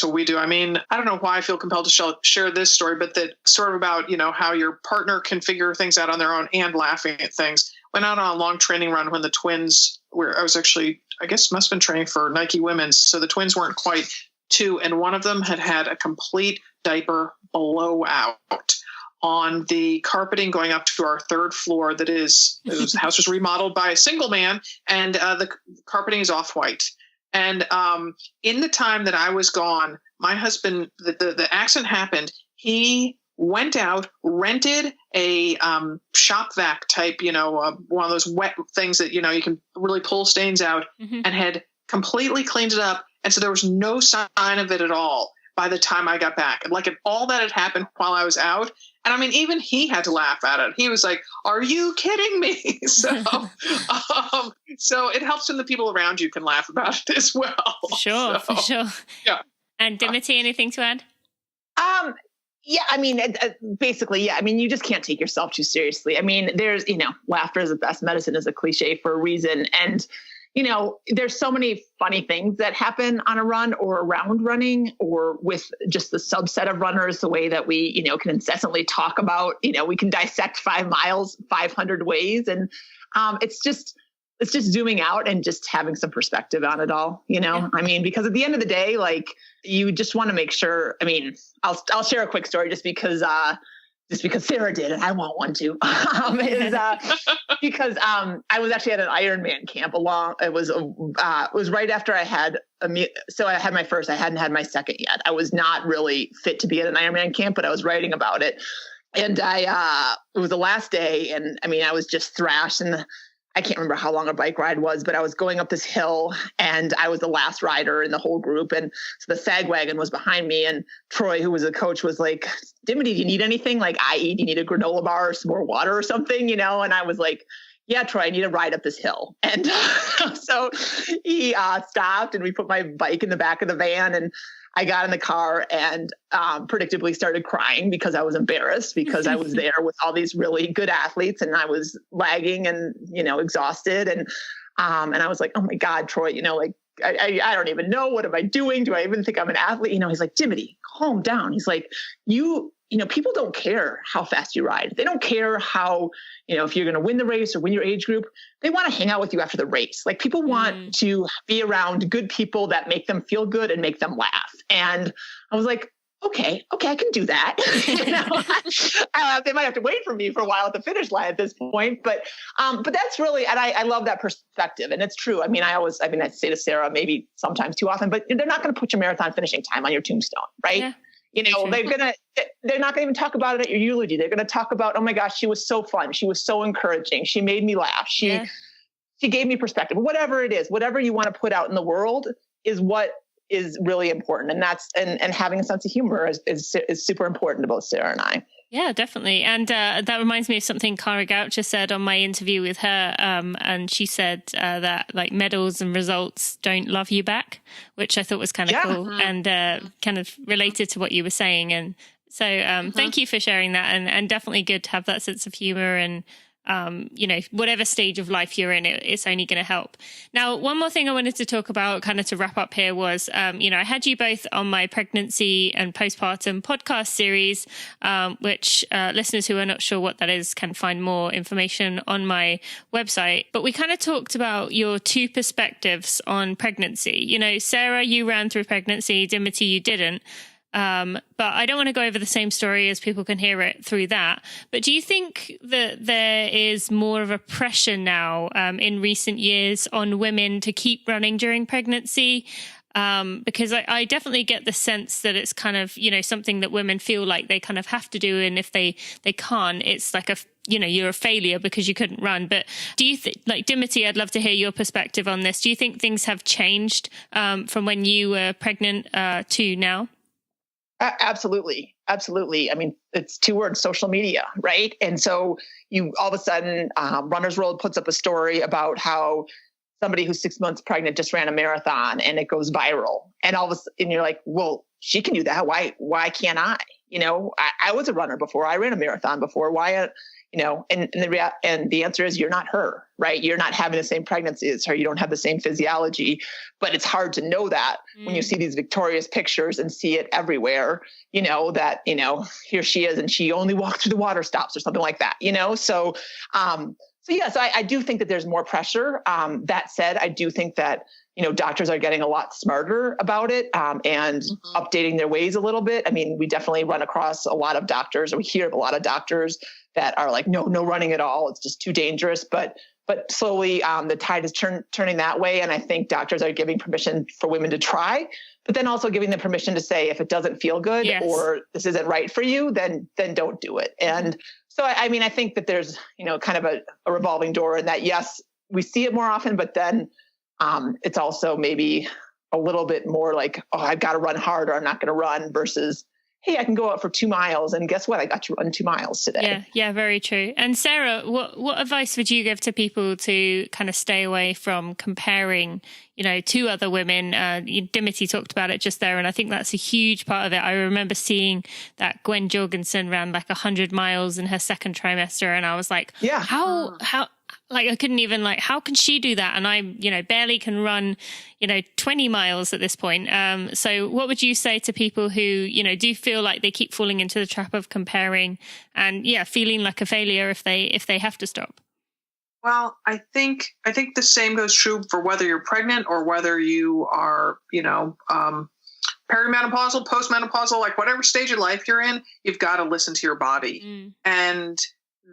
what we do. I mean, I don't know why I feel compelled to share this story, but that sort of about, how your partner can figure things out on their own and laughing at things. Went out on a long training run when the twins I was actually, I guess, must have been training for Nike Women's. So the twins weren't quite 2, and one of them had a complete diaper blowout on the carpeting going up to our 3rd floor. The house was remodeled by a single man, and the carpeting is off-white. And in the time that I was gone, my husband, the accident happened. He went out, rented a shop vac type, one of those wet things that, you can really pull stains out, and had completely cleaned it up. And so there was no sign of it at all by the time I got back. And all that had happened while I was out. And I mean, even he had to laugh at it. He was like, "Are you kidding me?" So it helps when the people around you can laugh about it as well. For sure. Yeah. And Dimity, anything to add? Yeah, I mean, basically, yeah. I mean, you just can't take yourself too seriously. I mean, there's, laughter is the best medicine is a cliche for a reason. And, there's so many funny things that happen on a run or around running or with just the subset of runners, the way that we, can incessantly talk about, we can dissect 5 miles, 500 ways. And it's just zooming out and just having some perspective on it all, I mean, because at the end of the day, you just want to make sure, I mean, I'll share a quick story just because Sarah did, and I want one too, because I was actually at an Ironman camp it was right after I had so I had my first, I hadn't had my second yet. I was not really fit to be at an Ironman camp, but I was writing about it. And it was the last day, and I mean, I was just thrashed, and I can't remember how long a bike ride was, but I was going up this hill, and I was the last rider in the whole group. And so the sag wagon was behind me, and Troy, who was the coach, was like, "Dimity, do you need anything? Do you need a granola bar or some more water or something?" And I was like, "Yeah, Troy, I need to ride up this hill." And so he stopped, and we put my bike in the back of the van, and I got in the car and predictably started crying because I was embarrassed because I was there with all these really good athletes, and I was lagging and, exhausted. And I was like, "Oh my God, Troy, I don't even know. What am I doing? Do I even think I'm an athlete?" He's like, "Dimity, calm down." He's like, you people don't care how fast you ride. They don't care how, if you're going to win the race or win your age group. They want to hang out with you after the race. Like, people want to be around good people that make them feel good and make them laugh. And I was like, okay, I can do that. They might have to wait for me for a while at the finish line at this point, but that's really, and I love that perspective. And it's true. I mean, I say to Sarah, maybe sometimes too often, but they're not going to put your marathon finishing time on your tombstone, right? Yeah. They're not going to even talk about it at your eulogy. They're going to talk about, oh my gosh, she was so fun. She was so encouraging. She made me laugh. She gave me perspective. Whatever it is, whatever you want to put out in the world is what is really important. And that's, and having a sense of humor is super important to both Sarah and I. Yeah, definitely. And that reminds me of something Cara Goucher said on my interview with her. And she said that like medals and results don't love you back, which I thought was kind of cool and kind of related to what you were saying. And so thank you for sharing that, and definitely good to have that sense of humor and whatever stage of life you're in, it's only going to help. Now, one more thing I wanted to talk about kind of to wrap up here was, I had you both on my pregnancy and postpartum podcast series, which listeners who are not sure what that is can find more information on my website. But we kind of talked about your two perspectives on pregnancy. Sarah, you ran through pregnancy, Dimity, you didn't. But I don't want to go over the same story as people can hear it through that. But do you think that there is more of a pressure now in recent years on women to keep running during pregnancy? Because I definitely get the sense that it's kind of, something that women feel like they kind of have to do. And if they can't, it's like you're a failure because you couldn't run. But do you think, like Dimity, I'd love to hear your perspective on this. Do you think things have changed from when you were pregnant to now? Absolutely. I mean, it's two words, social media, right? And so you all of a sudden, Runner's World puts up a story about how somebody who's 6 months pregnant just ran a marathon and it goes viral. And all of a sudden you're like, well, she can do that. Why can't I? I was a runner before. I ran a marathon before. Why, and the answer is you're not her, right? You're not having the same pregnancy as her. You don't have the same physiology, but it's hard to know that when you see these victorious pictures and see it everywhere, that, here she is and she only walked through the water stops or something like that, So yes, I do think that there's more pressure. That said, I do think that, doctors are getting a lot smarter about it and updating their ways a little bit. I mean, we definitely run across a lot of doctors, or we hear of a lot of doctors that are like, no running at all. It's just too dangerous. But slowly the tide is turning that way. And I think doctors are giving permission for women to try, but then also giving them permission to say, if it doesn't feel good or this isn't right for you, then don't do it. And so, I mean, I think that there's, kind of a revolving door in that, yes, we see it more often, but then it's also maybe a little bit more like, oh, I've got to run hard or I'm not going to run versus, hey, I can go out for 2 miles. And guess what? I got to run 2 miles today. Yeah, very true. And Sarah, what advice would you give to people to kind of stay away from comparing, to other women? Dimity talked about it just there. And I think that's a huge part of it. I remember seeing that Gwen Jorgensen ran like 100 miles in her second trimester. And I was like, how, like, I couldn't even how can she do that? And I, barely can run, 20 miles at this point. So what would you say to people who, do feel like they keep falling into the trap of comparing and feeling like a failure if they have to stop? Well, I think the same goes true for whether you're pregnant or whether you are, perimenopausal, postmenopausal, like whatever stage of life you're in, you've got to listen to your body. And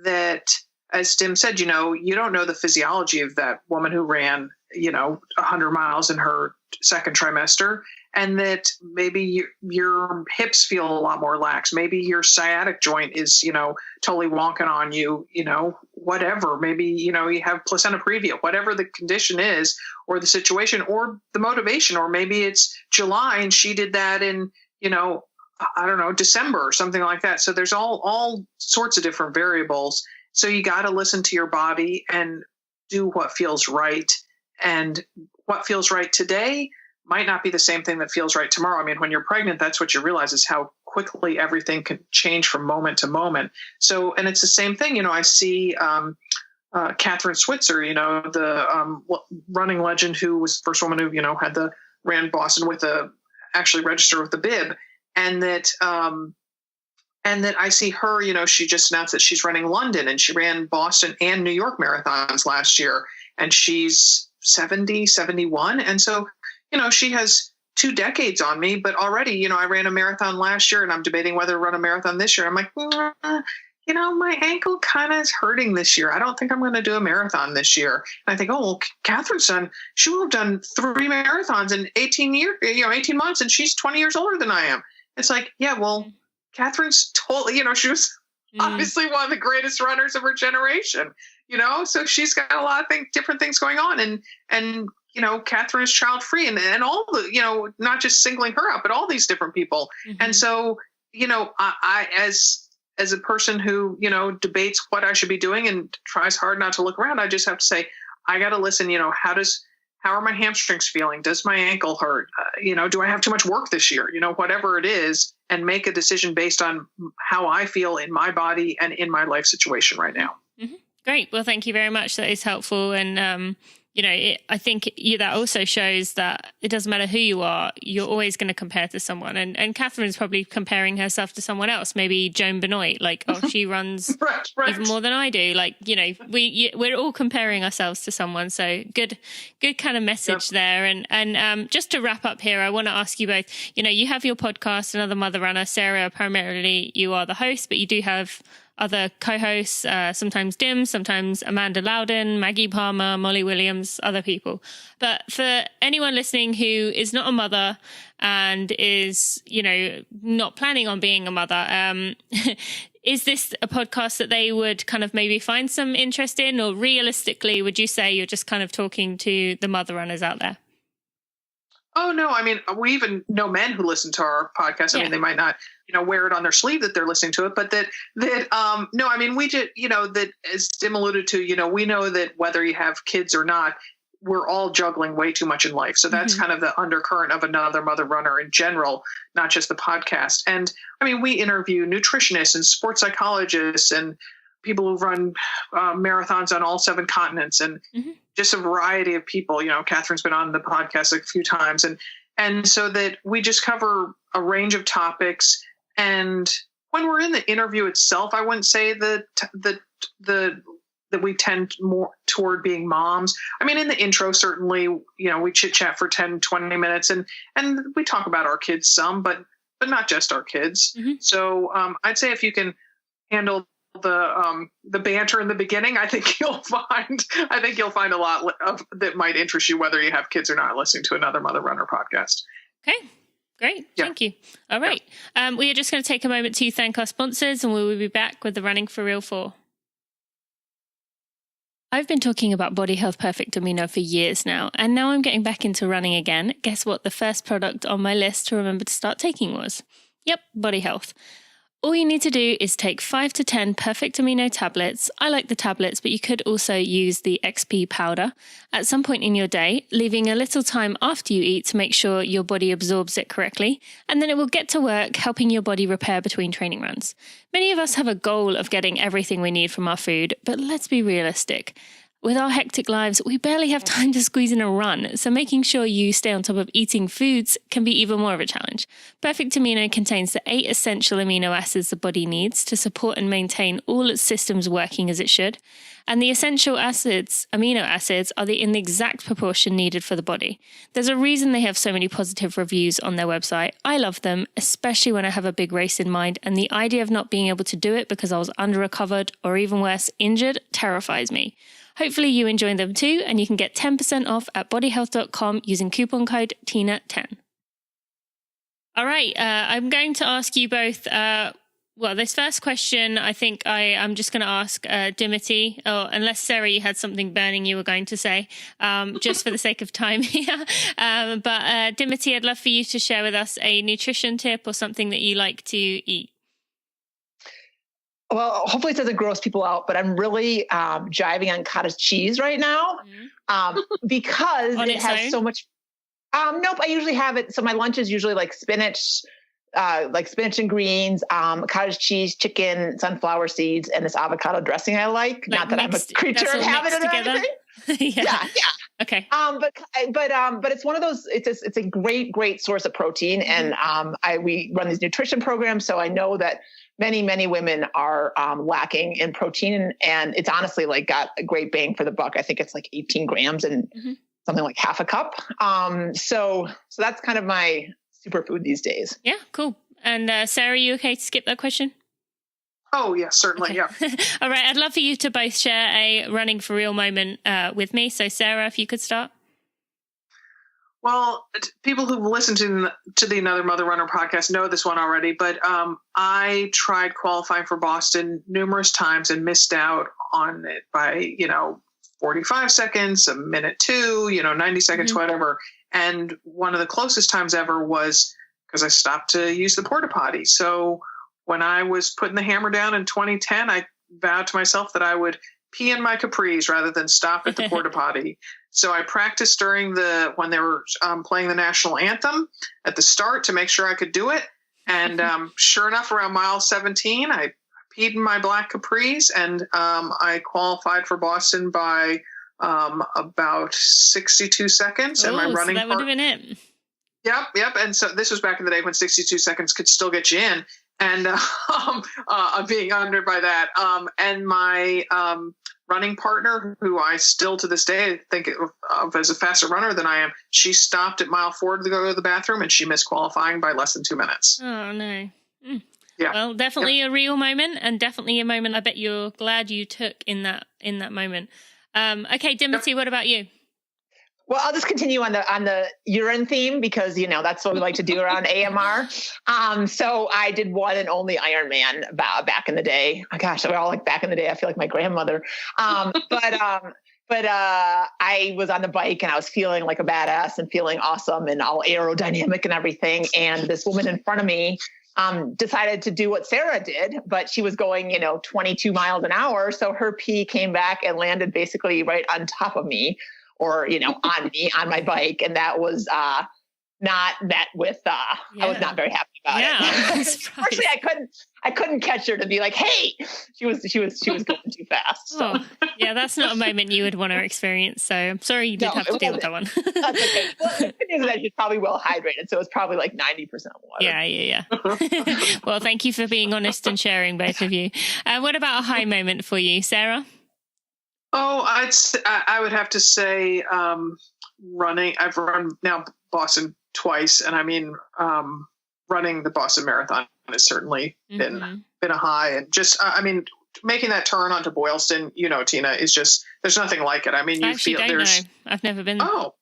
that, as Dim said, you don't know the physiology of that woman who ran, 100 miles in her second trimester, and that maybe your hips feel a lot more lax. Maybe your sciatic joint is, totally wonking on you, whatever. Maybe, you have placenta previa, whatever the condition is, or the situation, or the motivation, or maybe it's July and she did that in, I don't know, December or something like that. So there's all sorts of different variables. So you got to listen to your body and do what feels right. And what feels right today might not be the same thing that feels right tomorrow. I mean, when you're pregnant, that's what you realize is how quickly everything can change from moment to moment. So, and it's the same thing. I see Catherine Switzer, the running legend who was the first woman who, ran Boston actually registered with the bib. And that and that I see her, she just announced that she's running London, and she ran Boston and New York marathons last year, and she's 70, 71. And so, she has 2 decades on me, but already, I ran a marathon last year, and I'm debating whether to run a marathon this year. I'm like, my ankle kind of is hurting this year. I don't think I'm going to do a marathon this year. And I think, she will have done 3 marathons in 18 months, and she's 20 years older than I am. It's like, yeah, well, Catherine's totally, she was obviously one of the greatest runners of her generation, so she's got a lot of different things going on. And Catherine is child free, and all the, not just singling her out, but all these different people. Mm-hmm. And so, I as a person who, debates what I should be doing and tries hard not to look around, I just have to say, I got to listen, how are my hamstrings feeling? Does my ankle hurt? Do I have too much work this year? Whatever it is, and make a decision based on how I feel in my body and in my life situation right now. Mm-hmm. Great. Well, thank you very much. That is helpful. And, I think that also shows that it doesn't matter who you are, you're always going to compare to someone. And Catherine is probably comparing herself to someone else, maybe Joan Benoit, like, she runs right. even more than I do. Like, we're all comparing ourselves to someone. So good kind of message there. And just to wrap up here, I want to ask you both, you have your podcast, Another Mother Runner. Sarah, primarily you are the host, but you do have other co-hosts, sometimes Dim, sometimes Amanda Loudon, Maggie Palmer, Molly Williams, other people. But for anyone listening who is not a mother and is, not planning on being a mother, is this a podcast that they would kind of maybe find some interest in? Or realistically, would you say you're just kind of talking to the mother runners out there? Oh, no. I mean, we even know men who listen to our podcast. I mean, they might not, wear it on their sleeve that they're listening to it, but no, I mean, we just, that as Dim alluded to, we know that whether you have kids or not, we're all juggling way too much in life. So that's kind of the undercurrent of Another Mother Runner in general, not just the podcast. And I mean, we interview nutritionists and sports psychologists and people who run marathons on all 7 continents, and just a variety of people. Catherine's been on the podcast a few times, and so that we just cover a range of topics. And when we're in the interview itself, I wouldn't say that we tend more toward being moms. I mean, in the intro, certainly, we chit chat for 10, 20 minutes, and we talk about our kids some, but not just our kids. So I'd say if you can handle the banter in the beginning, I think you'll find a lot of that might interest you, whether you have kids or not, listening to Another Mother Runner podcast. Okay, great. Thank you. All right. We are just going to take a moment to thank our sponsors, and we will be back with the Running for Real 4. I've been talking about Body Health Perfect Amino for years now, and now I'm getting back into running again. Guess what the first product on my list to remember to start taking was? Yep, Body Health. All you need to do is take 5 to 10 Perfect Amino tablets. I like the tablets, but you could also use the XP powder at some point in your day, leaving a little time after you eat to make sure your body absorbs it correctly, and then it will get to work helping your body repair between training runs. Many of us have a goal of getting everything we need from our food, but let's be realistic. With our hectic lives, we barely have time to squeeze in a run, so making sure you stay on top of eating foods can be even more of a challenge. Perfect Amino contains the 8 essential amino acids the body needs to support and maintain all its systems working as it should, and the essential acids, amino acids, are in the exact proportion needed for the body. There's a reason they have so many positive reviews on their website. I love them, especially when I have a big race in mind, and the idea of not being able to do it because I was under-recovered or even worse, injured, terrifies me. Hopefully you enjoy them too, and you can get 10% off at bodyhealth.com using coupon code TINA10. All right, I'm going to ask you both, this first question, I think I'm just going to ask Dimity, or unless Sarah, you had something burning you were going to say, just for the sake of time here. But Dimity, I'd love for you to share with us a nutrition tip or something that you like to eat. Well, hopefully it doesn't gross people out, but I'm really jiving on cottage cheese right now because it has so much. Nope, I usually have it. So my lunch is usually like spinach and greens, cottage cheese, chicken, sunflower seeds, and this avocado dressing I like. Not that I'm a creature of habit or anything. Yeah. Okay. But it's one of those. It's a great source of protein, and we run these nutrition programs, so I know that many women are lacking in protein, and it's honestly like got a great bang for the buck. I think it's like 18 grams and something like half a cup. So that's kind of my superfood these days. Yeah, cool. And Sarah, you okay to skip that question? Oh, yeah, certainly. Okay. Yeah. All right. I'd love for you to both share a running for real moment with me. So Sarah, if you could start. Well, people who've listened to the Another Mother Runner podcast know this one already, but I tried qualifying for Boston numerous times and missed out on it by, 45 seconds, a minute 2, 90 seconds, whatever. And one of the closest times ever was because I stopped to use the porta potty. So when I was putting the hammer down in 2010, I vowed to myself that I would pee in my capris rather than stop at the porta potty. So I practiced when they were playing the national anthem at the start to make sure I could do it. And sure enough, around mile 17, I peed in my black capris, and I qualified for Boston by about 62 seconons. And my running so that would have been it. Yep. And so this was back in the day when 62 seconds could still get you in. And being under by that. And my running partner, who I still to this day think of as a faster runner than I am, she stopped at mile 4 to go to the bathroom, and she missed qualifying by less than 2 minutes. Oh, no. Yeah. Well, definitely a real moment, and definitely a moment I bet you're glad you took in that moment. Okay, Dimity, what about you? Well, I'll just continue on the urine theme because, that's what we like to do around AMR. So I did one and only Ironman back in the day. Oh, gosh, we're all like back in the day. I feel like my grandmother. But I was on the bike and I was feeling like a badass and feeling awesome and all aerodynamic and everything. And this woman in front of me decided to do what Sarah did, but she was going, 22 miles an hour. So her pee came back and landed basically right on top of me. Or, on me, on my bike. And that was not met with, I was not very happy about it. Unfortunately, I couldn't catch her to be like, hey, she was going too fast. So. Oh, yeah, that's not a moment you would want to experience. So I'm sorry you did have to deal with that one. That's okay. Well, the good news is that she's probably well hydrated. So it's probably like 90% water. Yeah. Well, thank you for being honest and sharing, both of you. What about a high moment for you, Sarah? Oh, I would have to say running. I've run now Boston twice, and I mean running the Boston Marathon has certainly been a high. And just making that turn onto Boylston, Tina, is just there's nothing like it. I mean, I actually don't know. I've never been. Oh.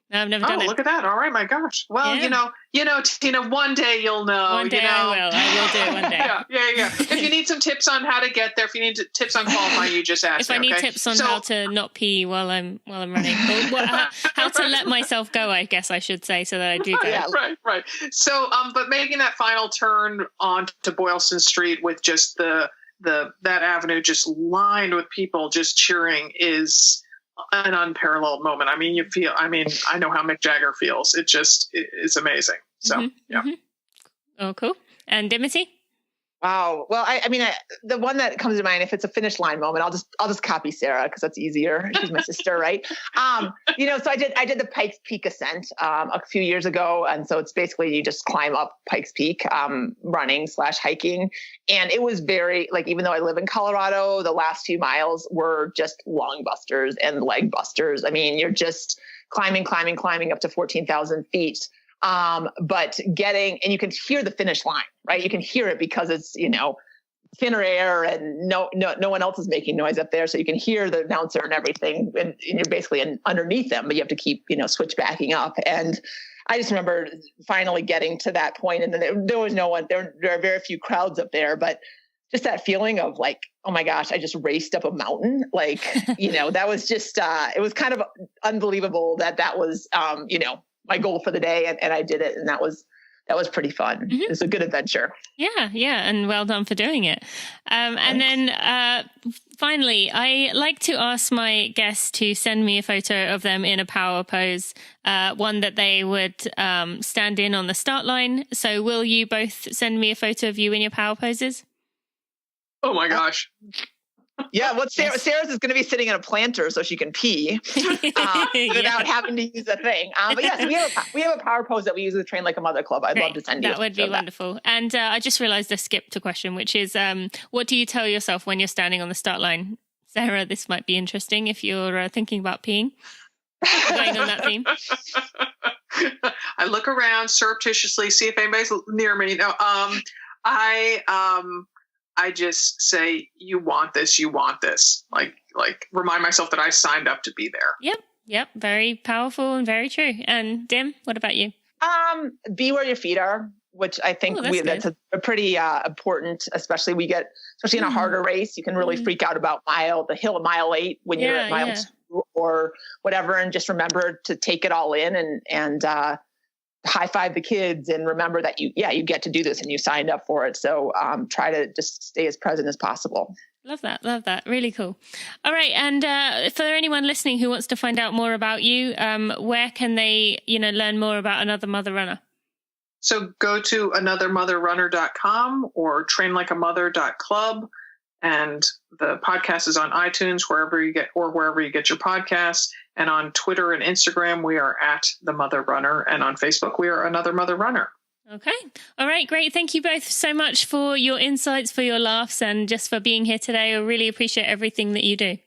No, I've never done it. Oh, look at that. All right, my gosh. Well, Tina, one day you'll know. One day I will do it one day. Yeah. If you need some tips on how to get there, if you need tips on qualifying, you just ask me. If I need tips on how to not pee while I'm running. How to let myself go, I guess I should say, so that I do go. Yeah, right. So, but making that final turn onto Boylston Street with just that avenue just lined with people just cheering is an unparalleled moment. I mean, I know how Mick Jagger feels. It's amazing. So, yeah. Oh, cool. And Dimity? Wow. Well, the one that comes to mind, if it's a finish line moment, I'll just copy Sarah because that's easier. She's my sister, right? So I did the Pikes Peak ascent a few years ago, and so it's basically you just climb up Pikes Peak, running/hiking, and it was very even though I live in Colorado, the last few miles were just lung busters and leg busters. I mean, you're just climbing up to 14,000 feet. But and you can hear the finish line, right? You can hear it because it's, thinner air and no one else is making noise up there. So you can hear the announcer and everything, and you're basically underneath them, but you have to keep, switch backing up. And I just remember finally getting to that point, and then there was no one, there are very few crowds up there, but just that feeling of like, oh my gosh, I just raced up a mountain. That was just, it was kind of unbelievable that was, my goal for the day, and I did it, and that was pretty fun. It was a good adventure. Yeah, and well done for doing it. And then finally, I like to ask my guests to send me a photo of them in a power pose, one that they would stand in on the start line. So will you both send me a photo of you in your power poses? Oh my gosh. Yeah, well, Sarah's is going to be sitting in a planter so she can pee without having to use a thing. But yes, we have a power pose that we use with Train Like a Mother Club. I'd love to send you. That would be wonderful. And I just realized I skipped a question, which is, what do you tell yourself when you're standing on the start line? Sarah, this might be interesting if you're thinking about peeing. Going on that theme. I look around surreptitiously, see if anybody's near me. No, I just say, you want this. Like remind myself that I signed up to be there. Yep. Very powerful and very true. And Dim, what about you? Be where your feet are, which I think that's a pretty important, especially in a harder race, you can really freak out about the hill of mile 8 when you're at mile 2 or whatever. And just remember to take it all in and high five the kids and remember that you get to do this and you signed up for it. So try to just stay as present as possible. Love that. Really cool. All right. And for anyone listening who wants to find out more about you, where can they, learn more about Another Mother Runner? So go to anothermotherrunner.com or trainlikeamother.club. And the podcast is on iTunes, wherever you get your podcasts. And on Twitter and Instagram, we are at The Mother Runner. And on Facebook, we are Another Mother Runner. Okay. All right. Great. Thank you both so much for your insights, for your laughs, and just for being here today. I really appreciate everything that you do.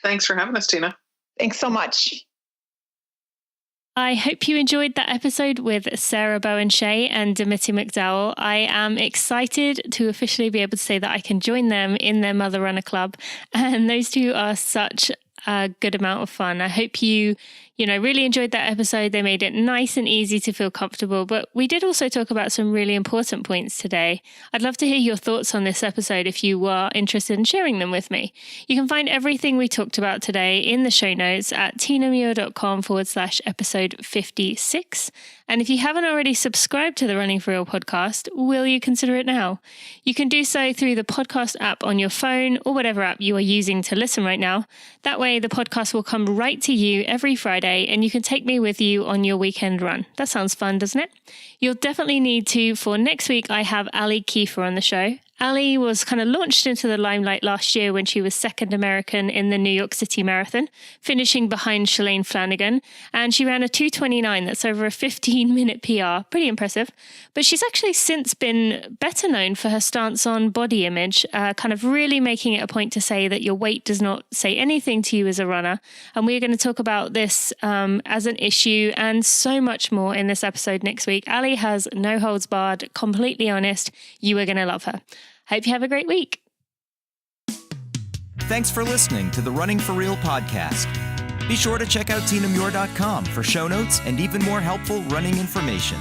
Thanks for having us, Tina. Thanks so much. I hope you enjoyed that episode with Sarah, Bowen, Shea and Dimity McDowell. I am excited to officially be able to say that I can join them in their Mother Runner Club. And those two are such a good amount of fun. I hope you really enjoyed that episode. They made it nice and easy to feel comfortable, but we did also talk about some really important points today. I'd love to hear your thoughts on this episode if you were interested in sharing them with me. You can find everything we talked about today in the show notes at tinamuir.com/episode 56. And if you haven't already subscribed to the Running for Real podcast, will you consider it now? You can do so through the podcast app on your phone or whatever app you are using to listen right now. That way the podcast will come right to you every Friday and you can take me with you on your weekend run. That sounds fun, doesn't it? You'll definitely need to, for next week, I have Ali Kiefer on the show. Ali was kind of launched into the limelight last year when she was second American in the New York City Marathon, finishing behind Shalane Flanagan. And she ran a 2:29. That's over a 15-minute PR. Pretty impressive. But she's actually since been better known for her stance on body image, kind of really making it a point to say that your weight does not say anything to you as a runner. And we're going to talk about this as an issue and so much more in this episode next week. Ali has no holds barred, completely honest. You are going to love her. Hope you have a great week. Thanks for listening to the Running for Real podcast. Be sure to check out tinamuir.com for show notes and even more helpful running information.